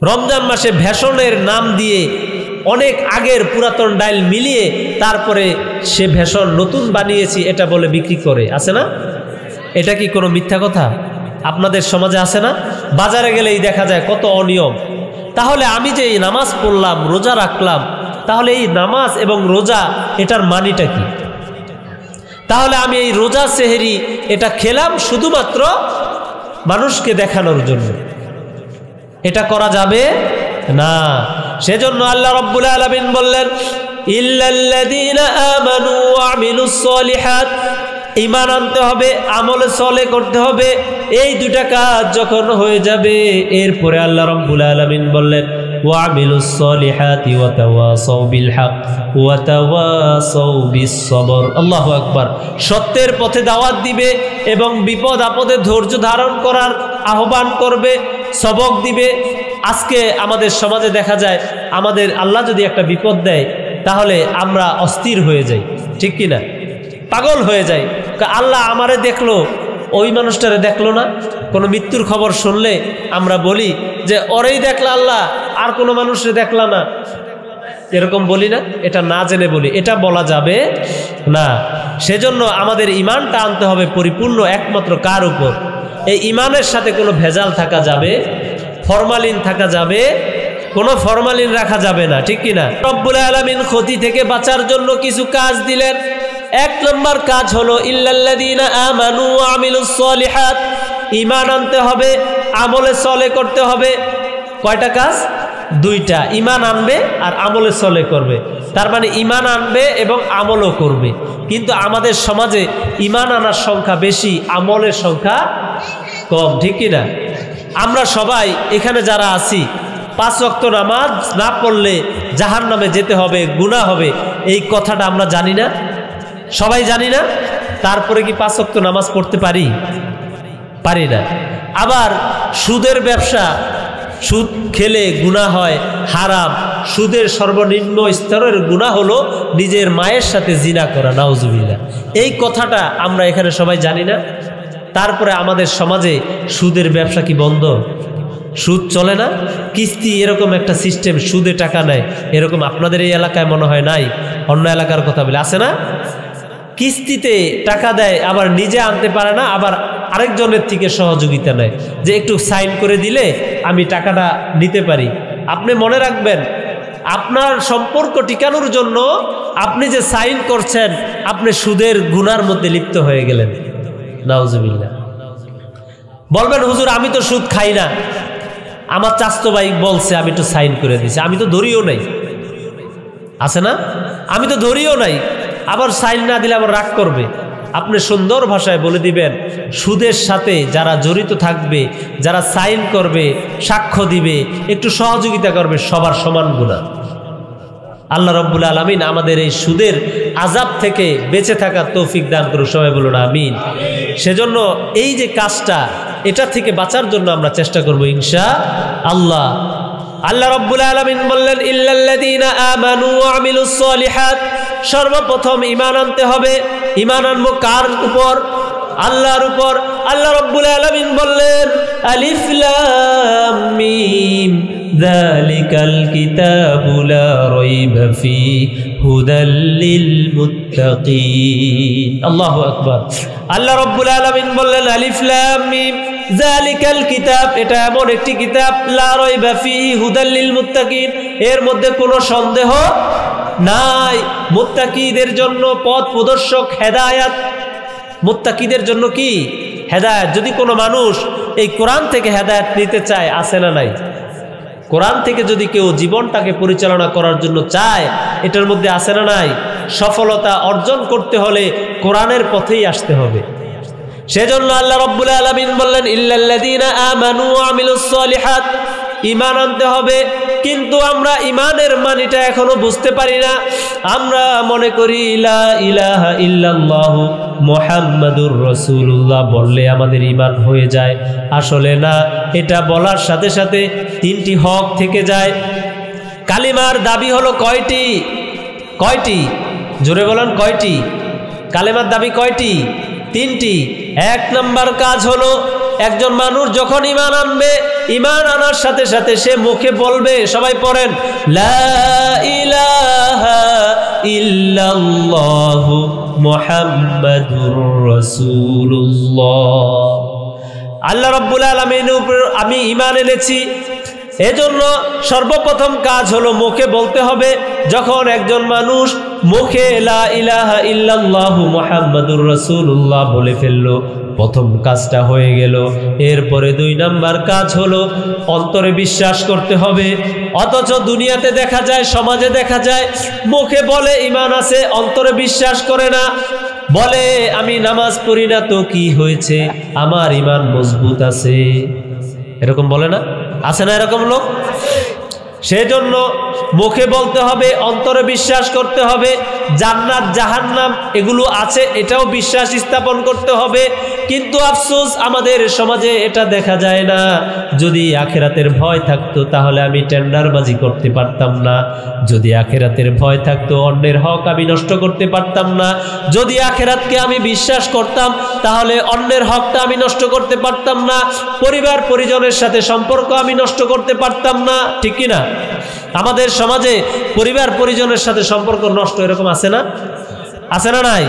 রমজান মাসে ভেষনের নাম দিয়ে অনেক আগের পুরাতন ডাইল মিলিয়ে তারপরে সে ভেষন নতুন বানিয়েছি এটা বলে বিক্রি করে, আছে না? এটা কি কোনো মিথ্যা কথা? আপনাদের সমাজে আছে না? বাজারে গেলেই দেখা যায় কত অনিয়ম। তাহলে আমি যে এই নামাজ পড়লাম, রোজা রাখলাম, তাহলে এই নামাজ এবং রোজা এটার মানিটা কি? তাহলে আমি এই রোজা সেহরি এটা খেলাম শুধুমাত্র মানুষকে দেখানোর জন্য, এটা করা যাবে না। সেজন্য আল্লাহ রাব্বুল আলামিন বললেন, ইল্লাল্লাযীনা আমানু ওয়া আমিলুস সলিহাত, ঈমান আনতে হবে, আমলে সলেহ করতে হবে। এই দুইটা কাজ যখন হয়ে যাবে, এরপরে আল্লাহ রাব্বুল আলামিন বললেন, ওয়া আমিলুস সলিহাতি ওয়া তাওয়াসাউ বিল হক ওয়া তাওয়াসাউ বিস সবর। আল্লাহু আকবার। সত্যের পথে দাওয়াত দিবে এবং বিপদ আপদে ধৈর্য ধারণ করার আহ্বান করবে, সবক দিবে। আজকে আমাদের সমাজে দেখা যায়, আমাদের আল্লাহ যদি একটা বিপদ দেয় তাহলে আমরা অস্থির হয়ে যাই, ঠিক কিনা? পাগল হয়ে যাই। আল্লাহ আমারে দেখলো, ওই মানুষটারে দেখলো না। কোনো মৃত্যুর খবর শুনলে আমরা বলি যে ওরেই দেখলা আল্লাহ, আর কোনো মানুষরে দেখলা না, এরকম বলি না? এটা না জেনে বলি, এটা বলা যাবে না। সেজন্য আমাদের ঈমানটা আনতে হবে পরিপূর্ণ একমাত্র কার উপর? এই ঈমানের সাথে কোনো ভেজাল থাকা যাবে, ফরমালিন থাকা যাবে, কোনো ফরমালিন রাখা যাবে না, ঠিক কিনা? রব্বুল আলামিন ক্ষতি থেকে বাঁচার জন্য কিছু কাজ দিলেন। এক নম্বর কাজ হলো ইল্লাল্লাযীনা আমানু ওয়া আমিলুস সলিহাত, ঈমান আনতে হবে, আমলে সলেহ করতে হবে। কয়টা কাজ? দুইটা। ঈমান আনবে আর আমলে সলেহ করবে। তার মানে ঈমান আনবে এবং আমলও করবে। কিন্তু আমাদের সমাজে ঈমান আনার সংখ্যা বেশি, আমলের সংখ্যা কম, ঠিক কিনা? আমরা সবাই এখানে যারা আছি, 5 ওয়াক্ত নামাজ না পড়লে জাহান্নামে যেতে হবে, গুনাহ হবে, এই কথাটা আমরা জানি না? সবাই জানি না? তারপরে কি 5 ওয়াক্ত নামাজ পড়তে পারি? পারি না। আবার সুদের ব্যবসা, সুদ খেলে গুনাহ হয়, হারাম। সুদের সর্বনিম্ন স্তরের গুনাহ হলো নিজের মায়ের সাথে জিনা করা, নাউজুবিল্লাহ। এই কথাটা আমরা এখানে সবাই জানি না? তারপরে আমাদের সমাজে সুদের ব্যবসা কি বন্ধ? সুদ চলে না? কিস্তি এরকম একটা সিস্টেম, সুদে টাকা নেয়, এরকম আপনাদের এই এলাকায় মনে হয় নাই, অন্য এলাকার কথা বলে, আছে না? কিস্তিতে টাকা দেয়, আবার নিজে আনতে পারে না, আবার আরেকজনের থেকে সহযোগিতা নেয় যে একটু সাইন করে দিলে আমি টাকাটা নিতে পারি। আপনি মনে রাখবেন, আপনার সম্পর্ক টিকানোর জন্য আপনি যে সাইন করছেন, আপনি সুদের গুনার মধ্যে লিপ্ত হয়ে গেলেন, নাউজুবিল্লাহ। বলবেন হুজুর আমি তো সুদ খাই না, আমার চাচতো ভাই বলছে আমি একটু সাইন করে দিছি, আমি তো ধরিও নাই, আছে না? আমি তো ধরিও নাই, আবার সাইন না দিলে আবার রাগ করবে। আপনি সুন্দর ভাষায় বলে দিবেন, সুদের সাথে যারা জড়িত থাকবে, যারা সাইন করবে, সাক্ষ্য দিবে, একটু সহযোগিতা করবে, সবার সমান গুনাহ। আল্লাহ রাব্বুল আলামিন আমাদের এই সুদের আযাব থেকে বেঁচে থাকার তৌফিক দান করুন, সবাই বলুন আমিন। সেজন্য এই যে কাজটা, এটা থেকে বাঁচার জন্য আমরা চেষ্টা করব ইনশাআল্লাহ। আল্লাহ রাব্বুল আলামিন বললেন, ইল্লাল্লাযীনা আমানু ওয়া আমিলুস সলিহাত, সর্বপ্রথম ঈমান আনতে হবে। ঈমান আনবো কার উপর? আল্লাহর উপর। আল্লাহ রাব্বুল আলামিন বললেন, আলিফ লাম মিম যালিকাল কিতাবু লা রাইবা ফীহি হুদাল লিল মুত্তাকিন। আল্লাহু আকবার। আল্লাহ রাব্বুল আলামিন বললেন, আলিফ লাম মিম যালিকাল কিতাব, এটা এমন একটি কিতাব, লা রাইবা ফীহি হুদাল লিল মুত্তাকিন, এর মধ্যে কোনো সন্দেহ নাই, মুত্তাকিদের জন্য পথ প্রদর্শক, হেদায়াত। মুত্তাকিদের জন্য কি? হেদায়াত। যদি কোনো মানুষ এই কোরআন থেকে হেদায়াত নিতে চায়, আছে না নাই? কোরআন থেকে যদি কেউ জীবনটাকে পরিচালনা করার জন্য চায়, এটার মধ্যে আছে না নাই? সফলতা অর্জন করতে হলে কোরআনের পথেই আসতে হবে। সেজন্য আল্লাহ রাব্বুল আলামিন বললেন, ইল্লাল্লাযীনা আমানু ওয়া আমিলুস সলিহাত, ঈমান আনতে হবে। কিন্তু আমরা ঈমানের মানিটা এখনো বুঝতে পারি না। আমরা মনে করি লা ইলাহা ইল্লাল্লাহু মুহাম্মাদুর রাসূলুল্লাহ বললে আমাদের ঈমান হয়ে যায়। আসলে না, এটা বলার সাথে সাথে 3টি হক থেকে যায়। কালিমার দাবি হলো কয়টি? কয়টি? জোরে বলেন, কয়টি? কালেমার দাবি কয়টি? 3টি। 1 নম্বর কাজ হলো একজন মানুষ যখন ঈমান আনবে, ঈমান আনার সাথে সাথে সে মুখে বলবে, সবাই পড়েন, লা ইলাহা ইল্লাল্লাহু মুহাম্মাদুর রাসূলুল্লাহ। আল্লাহ রাব্বুল আলামিনের উপর আমি ঈমান এনেছি। এজন্য সর্বপ্রথম কাজ হলো মুখে বলতে হবে। যখন একজন মানুষ মুখে লা ইলাহা ইল্লাল্লাহু মুহাম্মাদুর রাসূলুল্লাহ বলে ফেললো, প্রথম কাজটা হয়ে গেল। এরপরে 2 নাম্বার কাজ হলো অন্তরে বিশ্বাস করতে হবে। অথচ দুনিয়াতে দেখা যায়, সমাজে দেখা যায়, মুখে বলে ঈমান আছে, অন্তরে বিশ্বাস করে না। বলে আমি নামাজ পড়ি না তো কি হয়েছে, আমার ঈমান মজবুত আছে, এরকম বলে না? আছে না এরকম লোক? সেজন্য মুখে বলতে হবে, অন্তরে বিশ্বাস করতে হবে। জান্নাত জাহান্নাম এগুলো আছে, এটাও বিশ্বাস স্থাপন করতে হবে। কিন্তু আফসোস আমাদের সমাজে এটা দেখা যায় না। যদি আখিরাতের ভয় থাকতো তাহলে আমি টেন্ডারবাজি করতে পারতাম না। যদি আখিরাতের ভয় থাকতো অন্যের হক আমি নষ্ট করতে পারতাম না। যদি আখিরাতকে আমি বিশ্বাস করতাম তাহলে অন্যের হকটা আমি নষ্ট করতে পারতাম না। পরিবার পরিজনের সাথে সম্পর্ক আমি নষ্ট করতে পারতাম না, ঠিক কি না? আমাদের সমাজে পরিবার পরিজনের সাথে সম্পর্ক নষ্ট এরকম আছে না? আছে না নাই?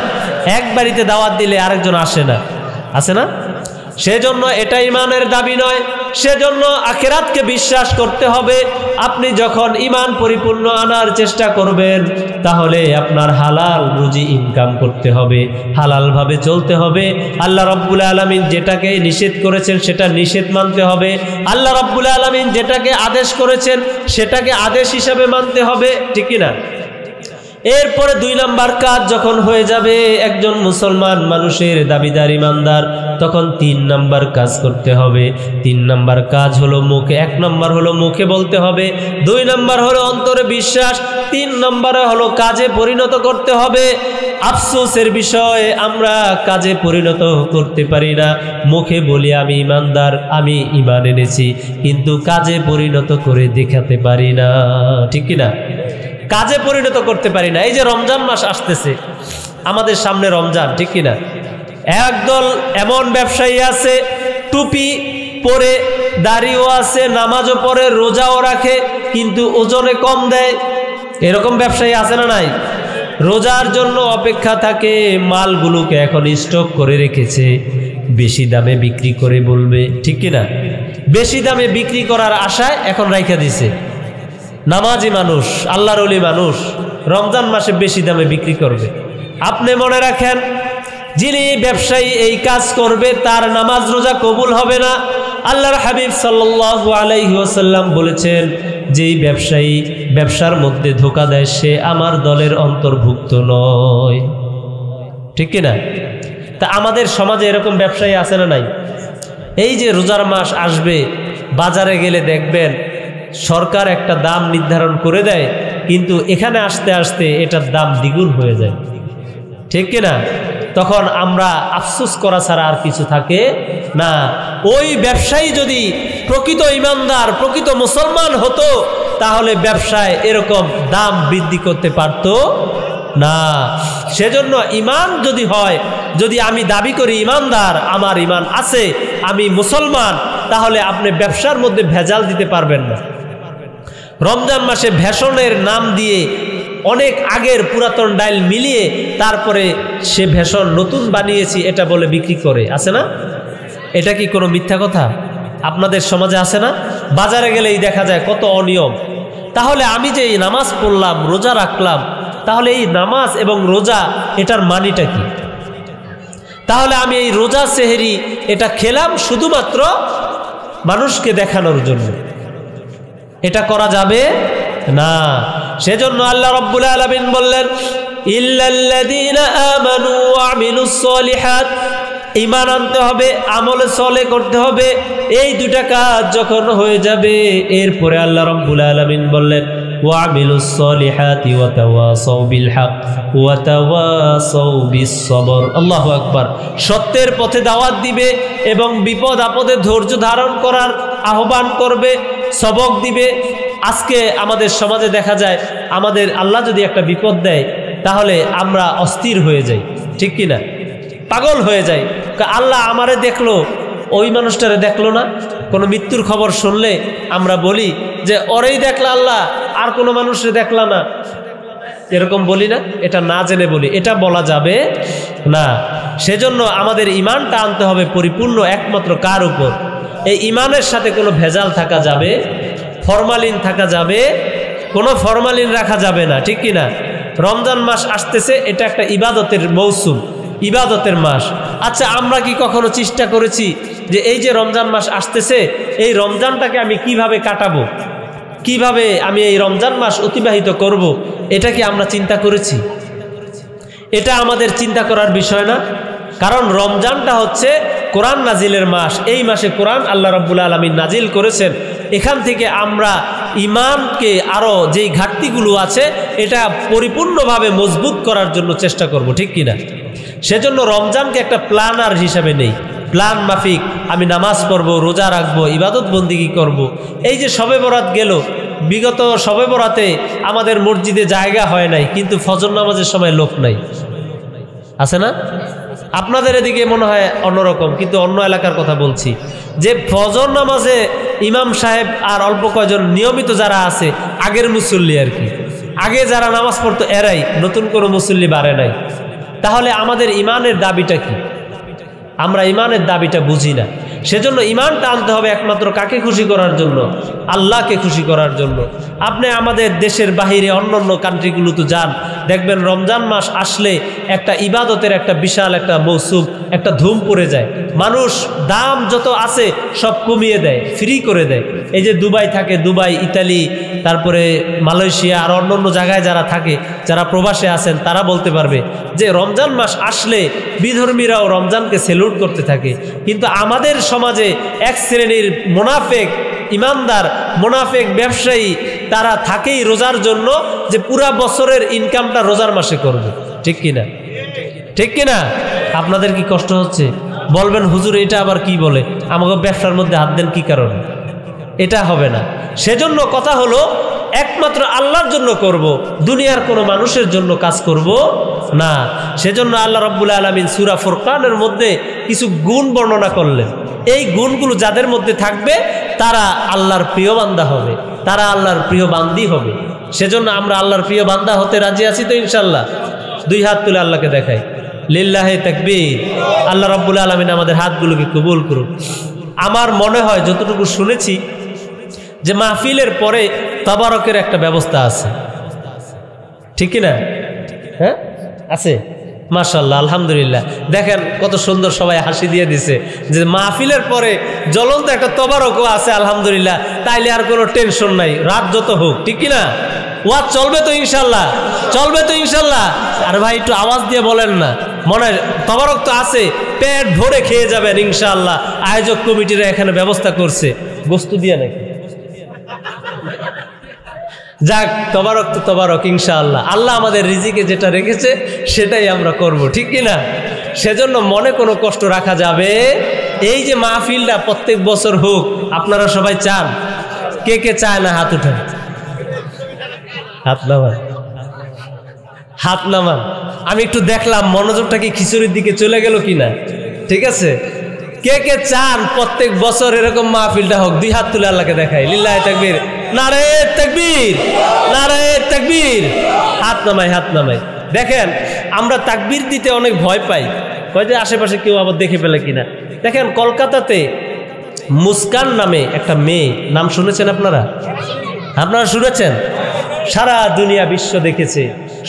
এক বাড়িতে দাওয়াত দিলে আরেকজন আসে না, আছে না? সেজন্য এটা ঈমানের দাবি নয়। সেজন্য আখিরাতকে বিশ্বাস করতে হবে। আপনি যখন ঈমান পরিপূর্ণ আনার চেষ্টা করবেন তাহলে আপনার হালাল রুজি ইনকাম করতে হবে, হালালভাবে চলতে হবে। আল্লাহ রাব্বুল আলামিন যেটাকে নিষেধ করেছেন সেটা নিষেধ মানতে হবে। আল্লাহ রাব্বুল আলামিন যেটাকে আদেশ করেছেন সেটাকে আদেশ হিসাবে মানতে হবে, ঠিক কি না? এরপরে 2 নাম্বার কাজ যখন হয়ে যাবে একজন মুসলমান মানুষের দাবিদার ইমানদার, তখন 3 নাম্বার কাজ করতে হবে। 3 নাম্বার কাজ হলো মুখে, 1 নাম্বার হলো মুখে বলতে হবে, 2 নাম্বার হলো অন্তরে বিশ্বাস, 3 নাম্বারে হলো কাজে পরিণত করতে হবে। আফসোসের বিষয় আমরা কাজে পরিণত করতে পারি না। মুখে বলি আমি ইমানদার, আমি ঈমান এনেছি, কিন্তু কাজে পরিণত করে দেখাতে পারি না, ঠিক কি না? কাজে পরিণত করতে পারি না। এই যে রমজান মাস আসতেছে, আমাদের সামনে রমজান, ঠিক কিনা? একদল এমন ব্যবসায়ী আছে, টুপি পরে, দাড়িও আছে, নামাজও পড়ে, রোজাও রাখে, কিন্তু ওজনে কম দেয়। এরকম ব্যবসায়ী আছে না নাই? রোজার জন্য অপেক্ষা থাকে, মালগুলোকে এখন স্টক করে রেখেছে, বেশি দামে বিক্রি করে বলবে, ঠিক কিনা? বেশি দামে বিক্রি করার আশায় এখন রাইখা দিছে। নামাজি মানুষ, আল্লাহর ওলি মানুষ রমজান মাসে বেশি দামে বিক্রি করবে। আপনি মনে রাখেন, যিনি ব্যবসায়ী এই কাজ করবে তার নামাজ রোজা কবুল হবে না। আল্লাহর হাবিব সাল্লাল্লাহু আলাইহি ওয়াসাল্লাম বলেছেন, যেই ব্যবসায়ী ব্যবসার মধ্যে ধোঁকা দেয় সে আমার দলের অন্তর্ভুক্ত নয়, ঠিক কিনা? তা আমাদের সমাজে এরকম ব্যবসায়ী আছে না নাই? এই যে রোজার মাস আসবে, বাজারে গেলে দেখবেন সরকার একটা দাম নির্ধারণ করে দেয়, কিন্তু এখানে আসতে আসতে এটার দাম দ্বিগুণ হয়ে যায়, ঠিক কিনা? তখন আমরা আফসোস করা ছাড়া আর কিছু থাকে না। ওই ব্যবসায়ী যদি প্রকৃত ইমানদার, প্রকৃত মুসলমান হতো তাহলে ব্যবসায় এরকম দাম বৃদ্ধি করতে পারতো না। সেজন্য ঈমান যদি হয়, যদি আমি দাবি করি ইমানদার, আমার ঈমান আছে, আমি মুসলমান, তাহলে আপনি ব্যবসার মধ্যে ভেজাল দিতে পারবেন না। রমজান মাসে ভেষণের নাম দিয়ে অনেক আগের পুরাতন ডাইল মিলিয়ে তারপরে সে ভেষণ নতুন বানিয়েছি এটা বলে বিক্রি করে, আছে না? এটা কি কোনো মিথ্যা কথা? আপনাদের সমাজে আছে না? বাজারে গেলেই দেখা যায় কত অনিয়ম। তাহলে আমি যে এই নামাজ পড়লাম, রোজা রাখলাম, তাহলে এই নামাজ এবং রোজা এটার মানিটা কি? তাহলে আমি এই রোজা সেহরি এটা খেলাম শুধুমাত্র মানুষকে দেখানোর জন্য, এটা করা যাবে না। সেজন্য আল্লাহ রাব্বুল আলামিন বললেন, ইল্লাল্লাযীনা আমানু ওয়া আমিলুস সলিহাত, ঈমান আনতে হবে, আমলে সলে করতে হবে। এই 2টা কাজ যখন হয়ে যাবে, এরপরে আল্লাহ রাব্বুল আলামিন বললেন, ওয়া আমিলুস সলিহাতি ওয়া তাওয়াসাউ বিল হক ওয়া তাওয়াসাউ বিস সবর। আল্লাহু আকবার। সত্যের পথে দাওয়াত দিবে এবং বিপদ আপদে ধৈর্য ধারণ করার আহ্বান করবে, সবক দিবে। আজকে আমাদের সমাজে দেখা যায়, আমাদের আল্লাহ যদি একটা বিপদ দেয় তাহলে আমরা অস্থির হয়ে যাই, ঠিক কিনা? পাগল হয়ে যাই। আল্লাহ আমারে দেখলো, ওই মানুষটারে দেখলো না। কোনো মৃত্যুর খবর শুনলে আমরা বলি যে ওরেই দেখলা আল্লাহ, আর কোনো মানুষরে দেখলা না, এরকম বলি না? এটা না জেনে বলি, এটা বলা যাবে না। সেজন্য আমাদের ঈমানটা আনতে হবে পরিপূর্ণ একমাত্র কার উপর? এই ঈমানের সাথে কোনো ভেজাল থাকা যাবে, ফরমালিন থাকা যাবে, কোনো ফরমালিন রাখা যাবে না, ঠিক কি না? রমজান মাস আসতেছে, এটা একটা ইবাদতের মৌসুম, ইবাদতের মাস। আচ্ছা, আমরা কি কখনো চেষ্টা করেছি যে এই যে রমজান মাস আসতেছে, এই রমজানটাকে আমি কিভাবে কাটাবো, কিভাবে আমি এই রমজান মাস অতিবাহিত করব, এটা কি আমরা চিন্তা করেছি? এটা আমাদের চিন্তা করার বিষয় না। কারণ রমজানটা হচ্ছে কোরআন নাজিলের মাস। এই মাসে কোরআন আল্লাহ রাব্বুল আলামিন নাজিল করেছেন। এখান থেকে আমরা ঈমানকে আরও যেই ঘাটতিগুলো আছে এটা পরিপূর্ণভাবে মজবুত করার জন্য চেষ্টা করব, ঠিক কিনা? সেজন্য রমজানকে একটা প্ল্যানার হিসাবে নেই, প্ল্যান মাফিক আমি নামাজ পড়ব, রোজা রাখবো, ইবাদত বন্দিগি করব। এই যে শবে বরাত গেল, বিগত শবে বরাতে আমাদের মসজিদে জায়গা হয় নাই, কিন্তু ফজর নামাজের সময় লোক নাই, আছে না? আপনাদের এদিকে মনে হয় অন্যরকম, কিন্তু অন্য এলাকার কথা বলছি যে ফজর নামাজে ইমাম সাহেব আর অল্প কয়জন নিয়মিত যারা আছে, আগের মুসল্লি আর কি, আগে যারা নামাজ পড়তো এরাই, নতুন কোনো মুসল্লি বাড়ে নাই। তাহলে আমাদের ঈমানের দাবিটা কি? আমরা ঈমানের দাবিটা বুঝি না। সেজন্য ঈমানটা আনতে হবে একমাত্র কাকে খুশি করার জন্য? আল্লাহকে খুশি করার জন্য। আপনি আমাদের দেশের বাহিরে অন্য অন্য কান্ট্রিগুলোতে যান, দেখবেন রমজান মাস আসলে একটা ইবাদতের একটা বিশাল একটা মৌসুম, একটা ধুম পড়ে যায়। মানুষ দাম যত আছে সব কমিয়ে দেয়, ফ্রি করে দেয়। এই যে দুবাই থাকে, দুবাই, ইতালি, তারপরে মালয়েশিয়া আর অন্য অন্য জায়গায় যারা থাকে, যারা প্রবাসে আছেন, তারা বলতে পারবে যে রমজান মাস আসলে বিধর্মীরাও রমজানকে সেলুট করতে থাকে। কিন্তু আমাদের সমাজে এক শ্রেণীর মুনাফেক ইমানদার, মুনাফেক ব্যবসায়ী, তারা থাকেই রোজার জন্য, যে পুরা বছরের ইনকামটা রোজার মাসে করবে, ঠিক কিনা? ঠিক কিনা? আপনাদের কি কষ্ট হচ্ছে? বলবেন হুজুর এটা আবার কি বলে, আমাকে ব্যবসার মধ্যে হাত দেন কি কারণে? এটা হবে না। সেজন্য কথা হলো একমাত্র আল্লাহর জন্য করব, দুনিয়ার কোনো মানুষের জন্য কাজ করব না। সেজন্য আল্লাহ রাব্বুল আলামিন সূরা ফুরকানের মধ্যে কিছু গুণ বর্ণনা করলেন। এই গুণগুলো যাদের মধ্যে থাকবে তারা আল্লাহর প্রিয় বান্দা হবে, তারা আল্লাহর প্রিয় বান্দি হবে। সেজন্য আমরা আল্লাহর প্রিয় বান্দা হতে রাজি আছি তো ইনশাআল্লাহ? দুই হাত তুলে আল্লাহকে দেখাই, লিল্লাহি তাকবীর। আল্লাহ রাব্বুল আলামিন আমাদের হাতগুলোকে কবুল করুন। আমার মনে হয় যতটুকু শুনেছি যে মাহফিলের পরে তাবারকের একটা ব্যবস্থা আছে, ঠিক কিনা? হ্যাঁ, আছে। মাশাআল্লাহ, আলহামদুলিল্লাহ। দেখেন কত সুন্দর সবাই হাসি দিয়ে দিছে যে মাহফিলের পরে জ্বলন্ত একটা তবারকও আছে, আলহামদুলিল্লাহ। তাইলে আর কোনো টেনশন নাই, রাত যত হোক, ঠিক কিনা? ওয়াজ চলবে তো ইনশাল্লাহ, চলবে তো ইনশাল্লাহ। আর ভাই একটু আওয়াজ দিয়ে বলেন না, মনে তবারক তো আছে, পেট ভরে খেয়ে যাবেন ইনশাআল্লাহ। আয়োজক কমিটিরা এখানে ব্যবস্থা করছে বস্তু দিয়ে নাকি, যাক, তবারক তো তবারক ইনশাআল্লাহ। আল্লাহ আমাদের রিজিকে যেটা রেখেছে সেটাই আমরা করব, ঠিক কিনা? সেজন্য মনে কোনো কষ্ট রাখা যাবে। এই যে মাহফিলটা প্রত্যেক বছর হোক, আপনারা সবাই চান? কে কে চায় না হাত উঠান, হাত নামান, হাত নামান। আমি একটু দেখলাম মনোযোগটা কি খিচুড়ির দিকে চলে গেল কিনা, ঠিক আছে? কে কে চান প্রত্যেক বছর এরকম মাহফিলটা হোক? দুই হাত তুলে আল্লাহকে দেখাই, লিল্লাহি তাকবীর, নারায়ে তাকবীর, নারায়ে তাকবীর। হাত নামাই, হাত নামাই। দেখেন আমরা তাকবীর দিতে অনেক ভয় পাই, কয় যে আশেপাশে কেউ আবার দেখে ফেলে কিনা। দেখেন কলকাতাতে মুস্কান নামে একটা মেয়ে, নাম শুনেছেন আপনারা? আপনারা শুনেছেন? সারা দুনিয়া বিশ্ব দেখেছে,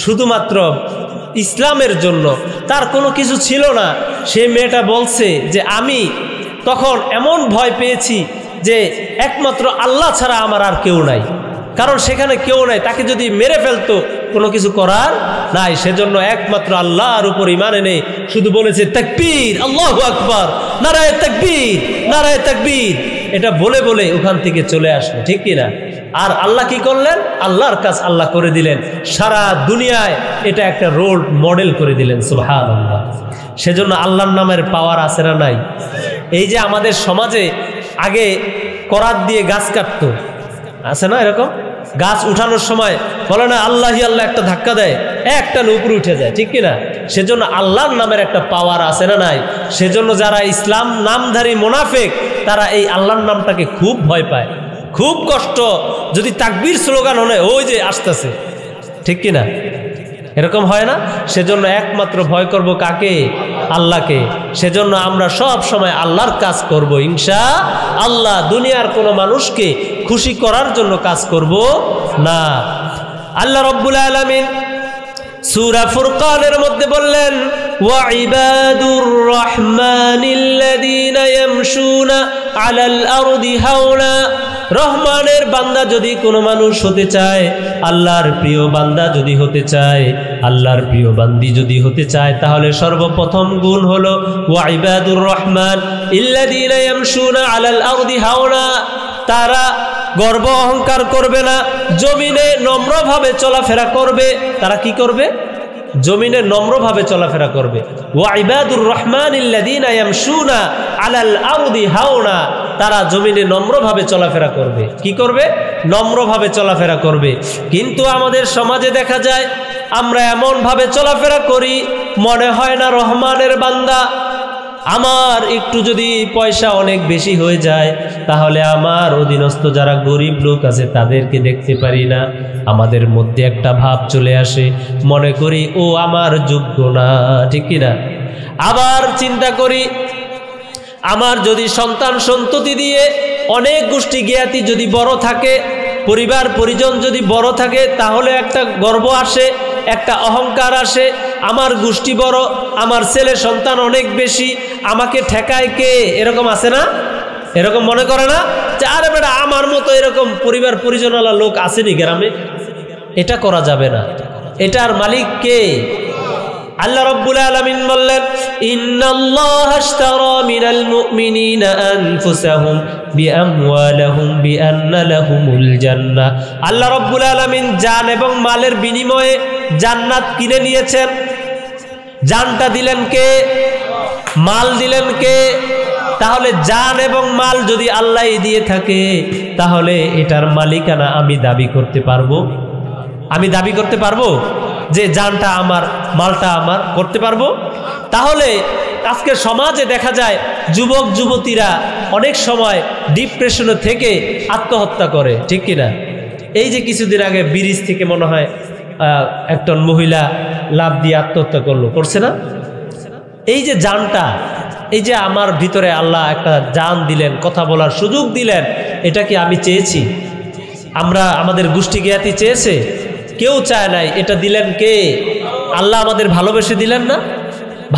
শুধুমাত্র ইসলামের জন্য তার কোনো কিছু ছিল না। সেই মেয়েটা বলছে যে আমি তখন এমন ভয় পেয়েছি যে একমাত্র আল্লাহ ছাড়া আমার আর কেউ নাই, কারণ সেখানে কেউ নাই, তাকে যদি মেরে ফেলতো কোনো কিছু করার নাই। সেজন্য একমাত্র আল্লাহর উপর ঈমান এনে শুধু বলেছে তাকবীর, আল্লাহু আকবার, নারায়ে তাকবীর, নারায়ে তাকবীর। এটা বলে বলে ওখান থেকে চলে আসলো, ঠিক কিনা? আর আল্লাহ কি করলেন? আল্লাহর কাজ আল্লাহ করে দিলেন, সারা দুনিয়ায় এটা একটা রোল মডেল করে দিলেন। সুবহানাল্লাহ। সেজন্য আল্লাহর নামের পাওয়ার আছে না নাই? এই যে আমাদের সমাজে আগে করাত দিয়ে গাছ কাটতো, আছে না এরকম? গাছ উঠানোর সময় বলে না আল্লাহি আল্লাহ, একটা ধাক্কা দেয়, একটা উপরে উঠে যায়, ঠিক কিনা? সেজন্য আল্লাহর নামের একটা পাওয়ার আছে না নাই? সেজন্য যারা ইসলাম নামধারী মুনাফিক তারা এই আল্লাহর নামটাকে খুব ভয় পায়, খুব কষ্ট। যদি তাকবীর স্লোগান হলে ওই যে আসতেছে, ঠিক কিনা? এরকম হয় না? সেজন্য একমাত্র ভয় করব কাকে? আল্লাহকে। সেজন্য আমরা সব সময় আল্লাহর কাজ করব ইনশাআল্লাহ। দুনিয়ার কোনো মানুষকে খুশি করার জন্য কাজ করব না। আল্লাহ রাব্বুল আলামিন সূরা ফুরকানের মধ্যে বললেন, ওয়া ইবাদুর রহমানিল্লাযীনা ইয়ামশুনা আলাল আরদি হাওনা। রহমানের বান্দা যদি কোনো মানুষ হতে চায়, আল্লাহর প্রিয় বান্দা যদি হতে চায়, আল্লাহর প্রিয় বান্দি যদি হতে চায়, তাহলে সর্বপ্রথম গুণ হলো ওয়া ইবাদুর রহমান ইল্লাযীনা ইয়ামশুনা আলাল আরদি হাওনা। তারা গর্ব অহংকার করবে না, জমিনে নম্রভাবে চলাফেরা করবে। তারা কি করবে? জমিনে নম্রভাবে চলাফেরা করবে। ওয়া ইবাদুর রহমানিল্লাযীনা ইয়ামশুনা আলাল আরদি হাওনা। তারা জমিনে নম্রভাবে চলাফেরা করবে। কি করবে? নম্রভাবে চলাফেরা করবে। কিন্তু আমাদের সমাজে দেখা যায় আমরা এমনভাবে চলাফেরা করি, মনে হয় না রহমানের বান্দা। আমার একটু যদি পয়সা অনেক বেশি হয়ে যায়, তাহলে আমার অধীনস্থ যারা গরিব লোক আছে তাদেরকে দেখতে পারি না। আমাদের মধ্যে একটা ভাব চলে আসে, মনে করি ও আমার যোগ্য না, ঠিক কিনা? আবার চিন্তা করি, আমার যদি সন্তান সন্ততি দিয়ে অনেক গোষ্ঠী জ্ঞাতি যদি বড় থাকে, পরিবার পরিজন যদি বড় থাকে, তাহলে একটা গর্ব আসে, একটা অহংকার আসে। আমার গোষ্ঠী বড়, আমার ছেলে সন্তান অনেক বেশি, আমাকে ঠেকায় কে? এরকম আছে না? এরকম মনে করে না যে আরে বেটা আমার মতো এরকম পরিবার পরিজনওয়ালা লোক আসেনি গ্রামে? এটা করা যাবে না। এটার মালিক কে? আল্লাহ রাব্বুল আলামিন বললেন, ইন্নাল্লাহা আশতারা মিনাল মুমিনিনা আনফুসাহুম বিআমওয়ালিহিম বিআন্না লাহুমুল জান্নাহ। আল্লাহ রাব্বুল আলামিন জান এবং মালের বিনিময়ে জান্নাত কিনে নিয়েছেন। জানটা দিলেন কে? মাল দিলেন কে? তাহলে জান এবং মাল যদি আল্লাহই দিয়ে থাকে, তাহলে এটার মালিকানা আমি দাবি করতে পারবো? আমি দাবি করতে পারবো যে জানটা আমার, মালটা আমার? করতে পারবো? তাহলে আজকে সমাজে দেখা যায় যুবক যুবতীরা অনেক সময় ডিপ্রেশনে থেকে আত্মহত্যা করে, ঠিক কিনা? এই যে কিছুদিন আগে ব্রিজ থেকে মনে হয় একজন মহিলা লাফ দিয়ে আত্মহত্যা করছে না? এই যে জানটা, এই যে আমার ভিতরে আল্লাহ একটা জান দিলেন, কথা বলার সুযোগ দিলেন, এটা কি আমি চেয়েছি? আমরা, আমাদের গোষ্ঠী জ্ঞাতি চেয়েছে? কেউ চায় নাই। এটা দিলেন কে? আল্লাহ আমাদের ভালোবেসে দিলেন না?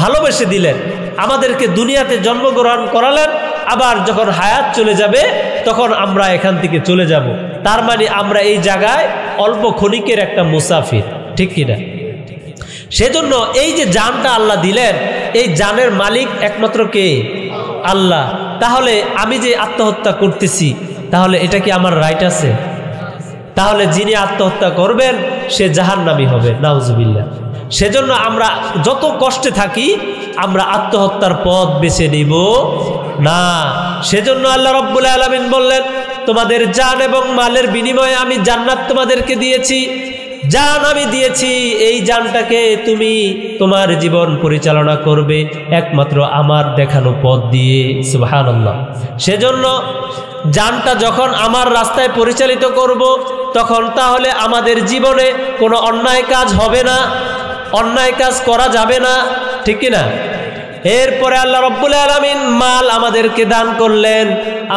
ভালোবেসে দিলেন, আমাদেরকে দুনিয়াতে জন্মগ্রহণ করালেন। আবার যখন হায়াত চলে যাবে তখন আমরা এখান থেকে চলে যাব। তার মানে আমরা এই জায়গায় অল্প ক্ষণিকের একটা মুসাফির, ঠিক কিনা? সেজন্য এই যে জানটা আল্লাহ দিলেন, এই জানের মালিক একমাত্র কে? আল্লাহ। তাহলে আমি যে আত্মহত্যা করতেছি, তাহলে এটা কি আমার রাইট আছে? তাহলে যিনি আত্মহত্যা করবেন সে জাহান্নামী হবে, নাউজুবিল্লাহ। সেজন্য আমরা যত কষ্টে থাকি, আমরা আত্মহত্যার পথ বেছে নিব না। সেজন্য আল্লাহ রাব্বুল আলামিন বললেন, তোমাদের জান এবং মালের বিনিময়ে আমি জান্নাত তোমাদেরকে দিয়েছি। জান আমি দিয়েছি, এই জানটাকে তুমি তোমার জীবন পরিচালনা করবে একমাত্র আমার দেখানো পথ দিয়ে, সুবহানাল্লাহ। সেজন্য জানটা যখন আমার রাস্তায় পরিচালিত করব, তখন তাহলে আমাদের জীবনে কোনো অন্যায় কাজ হবে না, অন্যায় কাজ করা যাবে না, ঠিক কিনা? এরপরে আল্লাহ রাব্বুল আলামিন মাল আমাদেরকে দান করলেন।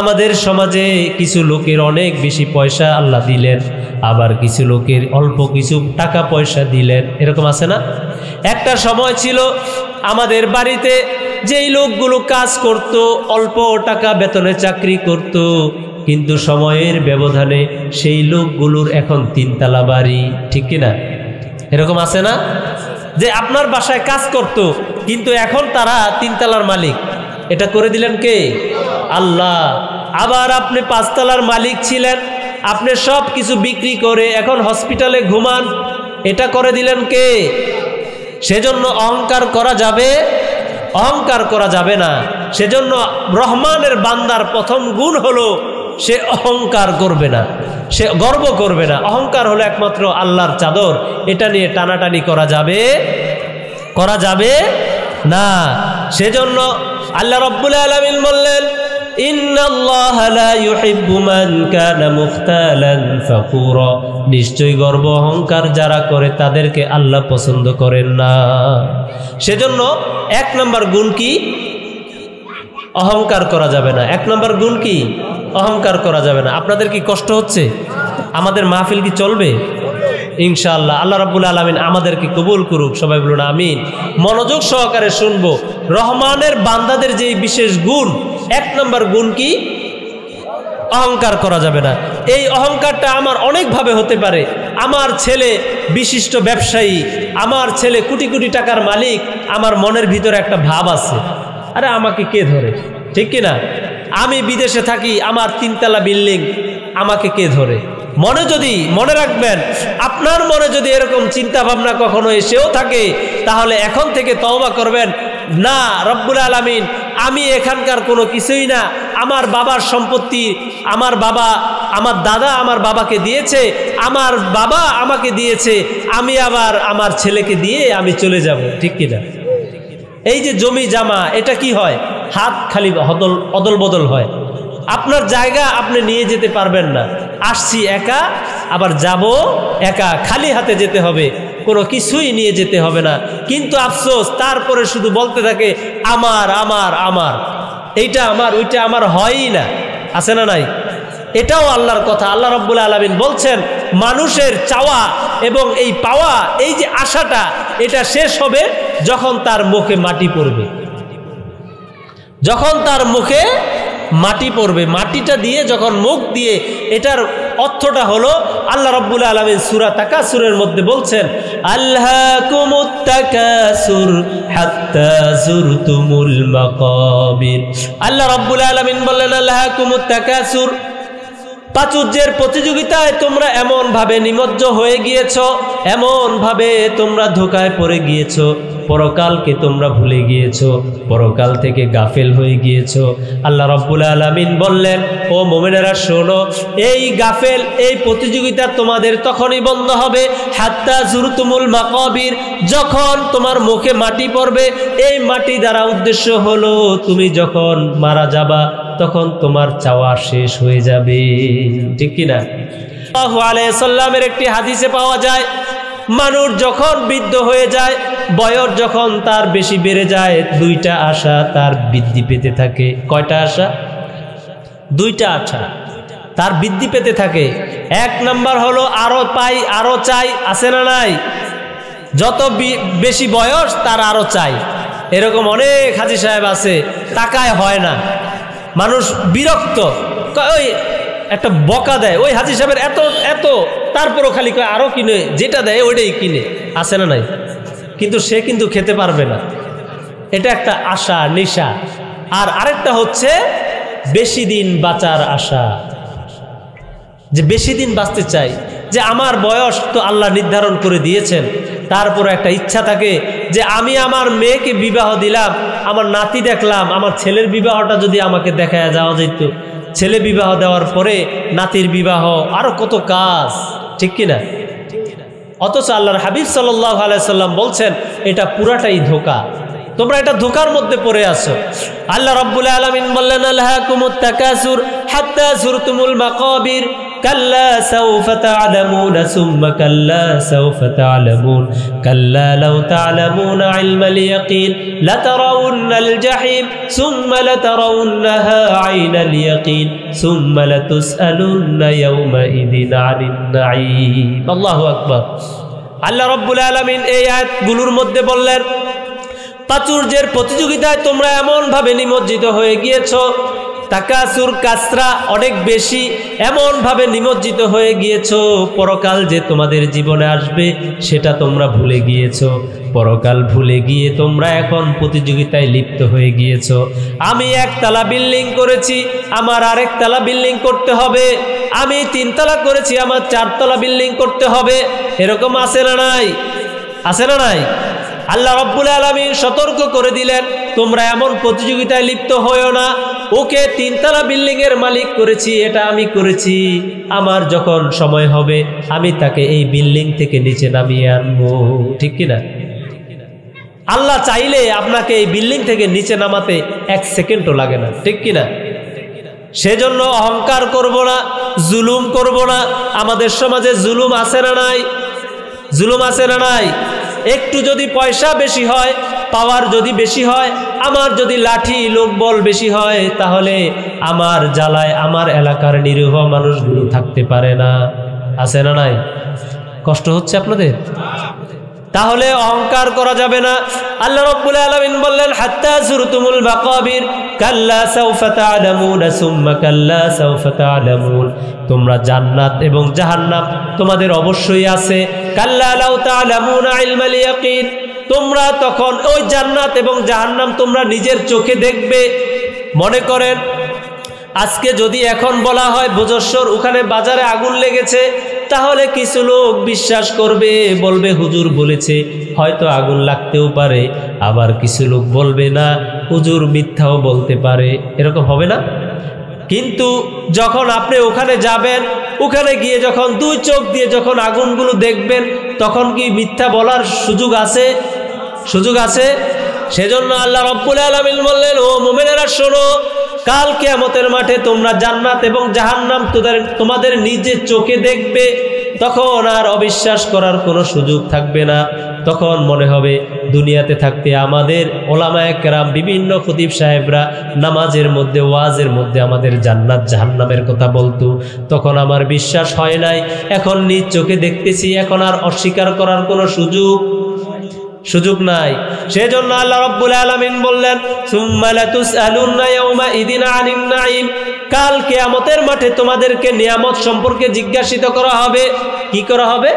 আমাদের সমাজে কিছু লোকের অনেক বেশি পয়সা আল্লাহ দিলেন, আবার কিছু লোকের অল্প কিছু টাকা পয়সা দিলেন। এরকম আছে না? একটা সময় ছিল আমাদের বাড়িতে যেই লোকগুলো কাজ করত, অল্প টাকা বেতনে চাকরি করত, কিন্তু সময়ের ব্যবধানে সেই লোকগুলোর এখন 3 তলা বাড়ি, ঠিক কিনা? এরকম আছে না? যে আপনার বাসায় কাজ করত, কিন্তু এখন তারা 3 তলার মালিক। এটা করে দিলেন কে? আল্লাহ। আবার আপনি 5 তলার মালিক ছিলেন, আপনি সব কিছু বিক্রি করে এখন হসপিটালে ঘুমান, এটা করে দিলেন কে? সেজন্য অহংকার করা যাবে? অহংকার করা যাবে না। সেজন্য রহমানের বান্দার প্রথম গুণ হলো সে অহংকার করবে না, সে গর্ব করবে না। অহংকার হলো একমাত্র আল্লাহর চাদর, এটা নিয়ে টানাটানি করা যাবে না। সেজন্য আল্লাহ রাব্বুল আলামিন বললেন, ইন্নাল্লাহা লা ইউহিব্বু মান কানা মুখতালান ফাকুরা, নিশ্চয়ই গর্ব অহংকার যারা করে তাদেরকে আল্লাহ পছন্দ করেন না। সেজন্য 1 নম্বর গুণ কি? অহংকার করা যাবে না। 1 নম্বর গুণ কি? অহংকার করা যাবে না। আপনাদের কি কষ্ট হচ্ছে? আমাদের মাহফিল কি চলবে? ইনশাআল্লাহ আল্লাহ রাব্বুল আলামিন আমাদেরকে কবুল করুক। সবাই বলুন আমিন। মনোযোগ সহকারে শুনবো। রহমানের বান্দাদের যে বিশেষ গুণ, 1 নম্বর গুণ কি? অহংকার করা যাবে না। এই অহংকারটা আমার অনেকভাবে হতে পারে। আমার ছেলে বিশিষ্ট ব্যবসায়ী, আমার ছেলে কোটি কোটি টাকার মালিক, আমার মনের ভিতরে একটা ভাব আছে, আরে আমাকে কে ধরে, ঠিক কিনা? আমি বিদেশে থাকি, আমার 3 তলা বিল্ডিং, আমাকে কে ধরে? মনে রাখবেন, আপনার মনে যদি এরকম চিন্তা ভাবনা কখনো এসেও থাকে, তাহলে এখন থেকে তওবা করবেন, না রব্বুল আলামিন আমি এখানকার কোনো কিছুই না, আমার বাবার সম্পত্তি আমার দাদা আমার বাবাকে দিয়েছে, আমার বাবা আমাকে দিয়েছে, আমি আবার আমার ছেলেকে দিয়ে আমি চলে যাব, ঠিক কিনা? এই যে জমি জামা, এটা কি হয়? হাত খালি অদল বদল হয়। আপনার জায়গা আপনি নিয়ে যেতে পারবেন না। আসছি একা, আবার যাব একা, খালি হাতে যেতে হবে, কোনো কিছুই নিয়ে যেতে হবে না। কিন্তু আফসোস, তারপরে শুধু বলতে থাকে আমার আমার আমার, এইটা আমার, ওইটা আমার, হয়ই না। আছে না নাই? এটাও আল্লাহর কথা। আল্লাহ রাব্বুল আলামিন বলছেন, মানুষের চাওয়া এবং এই পাওয়া, এই যে আশাটা, এটা শেষ হবে যখন তার মুখে মাটি পড়বে। যখন তার মুখে মাটি পড়বে, মাটিটা দিয়ে যখন মুখ দিয়ে, এটার অর্থটা হলো আল্লাহ রাব্বুল আলামিন সূরা তাকাসুরের মধ্যে বলছেন, আলহাকুমুত তাকাসুর হাত্তা যুরতুমুল মাকাবির। আল্লাহ রাব্বুল আলামিন বললেন, আলহাকুমুত তাকাসুর, প্রাচুর্যের প্রতিযোগিতায় তোমরা এমন ভাবে নিমজ্জ হয়ে গিয়েছো, এমন ভাবে তোমরা ধোঁকায় পড়ে গিয়েছো, পরকালকে তোমরা ভুলে গিয়েছো, পরকাল থেকে গাফেল হয়ে গিয়েছো। আল্লাহ রাব্বুল আলামিন বললেন, ও মুমিনেরা শোনো, এই গাফেল, এই প্রতিযোগিতা তোমাদের তখনই বন্ধ হবে, হাত্তা যুরতুমুল মাকাবির, যখন তোমার মুখে মাটি পড়বে। এই মাটি দ্বারা উদ্দেশ্য হলো, তুমি যখন মারা যাবা তখন তোমার চাওয়া শেষ হয়ে যাবে, ঠিক কিনা? সাল্লাল্লাহু আলাইহি সাল্লামের একটি হাদিসে পাওয়া যায়, মানুষ যখন বৃদ্ধ হয়ে যায়, বয়স যখন তার বেশি বেড়ে যায়, 2টা আশা তার বৃদ্ধি পেতে থাকে। কয়টা আশা? 2টা আশা তার বৃদ্ধি পেতে থাকে। 1 নাম্বার হলো আরো পাই, আরো চাই। আছে না নাই? যত বেশি বয়স তার আরো চাই। এরকম অনেক হাজী সাহেব আছে, টাকায় হয় না, মানুষ বিরক্ত, ওই একটা বকা দেয়, ওই হাজী সাহেবের এত এত, তারপরও খালি কয় আরো কিনে, যেটা দেয় ওইটাই কিনে। আছে না নাই? কিন্তু সে কিন্তু খেতে পারবে না। এটা একটা আশা, নেশা। আর আরেকটা হচ্ছে বেশি দিন বাঁচার আশা, যে বেশি দিন বাঁচতে চাই, যে আমার বয়স তো আল্লাহ নির্ধারণ করে দিয়েছেন, তারপরে একটা ইচ্ছা থাকে যে আমি আমার মেয়েকে বিবাহ দিলাম, আমার নাতি দেখলাম, আমার ছেলের বিবাহটা যদি আমাকে দেখায় যাওয়া যেত, ছেলে বিবাহ দেওয়ার পরে নাতির বিবাহ, আরো কত কাজ, ঠিক কিনা? অথচ আল্লাহর হাবিব সাল্লাল্লাহু আলাইহি সাল্লাম বলছেন, এটা পুরাটাই ধোঁকা, তোমরা এটা ধোঁকার মধ্যে পড়ে আছো। আল্লাহ রাব্বুল আলামিন বললেন, আলহাকুমুত তাকাসুর হাত্তা যুরতুমুল মাকাবির, কাল্লা সাউফা তা'লামুনা সুম্মা কাল্লা সাউফা তা'লামুন, কাল্লা লাউ তা'লামুনা ইলমাল ইয়াকিন লাতারাউন্নাল জাহিম সুম্মা লাতারাউন্নাহা আইনাল ইয়াকিন সুম্মা লাতুসআলুন্না ইয়াওমা ইযিন আনিন নাঈম। আল্লাহু আকবার। আল্লাহ রাব্বুল আলামিন এই আয়াতগুলোর মধ্যে বললেন, প্রাচুর্যের প্রতিযোগিতায় তোমরা এমন ভাবে নিমজ্জিত হয়ে গিয়েছো, তাকাসুর কাসরা অনেক বেশি, এমন ভাবে নিমজ্জিত হয়ে গিয়েছো, পরকাল যে তোমাদের জীবনে আসবে সেটা তোমরা ভুলে গিয়েছো। পরকাল ভুলে গিয়ে তোমরা এখন প্রতিযোগিতায় লিপ্ত হয়ে গিয়েছো। আমি 1 তলা বিল্ডিং করেছি, আমার আরেক তলা বিল্ডিং করতে হবে, আমি 3 তলা করেছি, আমার 4 তলা বিল্ডিং করতে হবে। এরকম আছে না নাই? আছে না নাই? আল্লাহ রাব্বুল আলামিন সতর্ক করে দিলেন, তোমরা এমন প্রতিযোগিতায় লিপ্ত হইও না। ওকে 3 তলা বিল্ডিং এর মালিক করেছি, এটা আমি করেছি, আমার যখন সময় হবে আমি তাকে এই বিল্ডিং থেকে নিচে নামিয়ে আনবো। ঠিক কিনা? আল্লাহ চাইলে আপনাকে এই বিল্ডিং থেকে নিচে নামাতে 1 সেকেন্ডও লাগে না। ঠিক কিনা? সেজন্য অহংকার করব না, জুলুম করব না। আমাদের সমাজে জুলুম আছে না নাই? জুলুম আছে না নাই? একটু যদি পয়সা বেশি হয়, পাওয়ার যদি বেশি হয়, আমার যদি লাঠি লোকবল বেশি হয়, তাহলে আমার জ্বালায় আমার এলাকার নিরীহ মানুষগুলো থাকতে পারে না। আছে না নাই? কষ্ট হচ্ছে আপনাদের? তাহলে অহংকার করা যাবে না। আল্লাহ রাব্বুল আলামিন বললেন, হাত্তা যুরতুমুল মাকাবির কাল্লা সাউফা তা'লামুন সুম্মা কাল্লা সাউফা তা'লামুন। তোমরা জান্নাত এবং জাহান্নাম তোমাদের অবশ্যই আছে। কাল্লা লাউ তা'লামুনা ইলমাল ইয়াকিন, তোমরা তখন ওই জান্নাত এবং জাহান্নাম তোমরা নিজের চোখে দেখবে। মনে করেন আজকে যদি এখন বলা হয় ভোজেশ্বর ওখানে বাজারে আগুন লেগেছে, তাহলে কিছু লোক বিশ্বাস করবে, বলবে হুজুর বলেছে, হয়তো আগুন লাগতেও পারে। আবার কিছু লোক বলবে না, হুজুর মিথ্যাও বলতে পারে। এরকম হবে না? কিন্তু যখন আপনি ওখানে যাবেন, ওখানে গিয়ে যখন 2 চোখ দিয়ে যখন আগুনগুলো দেখবেন, তখন কি মিথ্যা বলার সুযোগ আছে? সুযোগ আছে? সেজন্য আল্লাহ রাব্বুল আলামিন বললেন, ও মুমিনেরা শোনো, কাল কিয়ামতের মাঠে তোমরা জান্নাত এবং জাহান্নাম তোমাদের নিজের চোখে দেখবে। তখন আর অবিশ্বাস করার কোনো সুযোগ থাকবে না। তখন মনে হবে দুনিয়াতে থাকতে আমাদের ওলামায়ে কেরাম বিভিন্ন খতিব সাহেবরা নামাজের মধ্যে ওয়াজের মধ্যে আমাদের জান্নাত জাহান্নামের কথা বলতো, তখন আমার বিশ্বাস হয় নাই, এখন নিজ চোখে দেখতেছি, এখন আর অস্বীকার করার কোনো সুযোগ নাই। সেজন্য আল্লাহ রাব্বুল আলামিন বললেন, সুম্মা লাতুসআলুন্না ইয়াওমা ইদিন আনিন নাঈম, কাল কিয়ামতের মাঠে তোমাদেরকে নিয়ামত সম্পর্কে জিজ্ঞাসিত করা হবে। কি করা হবে?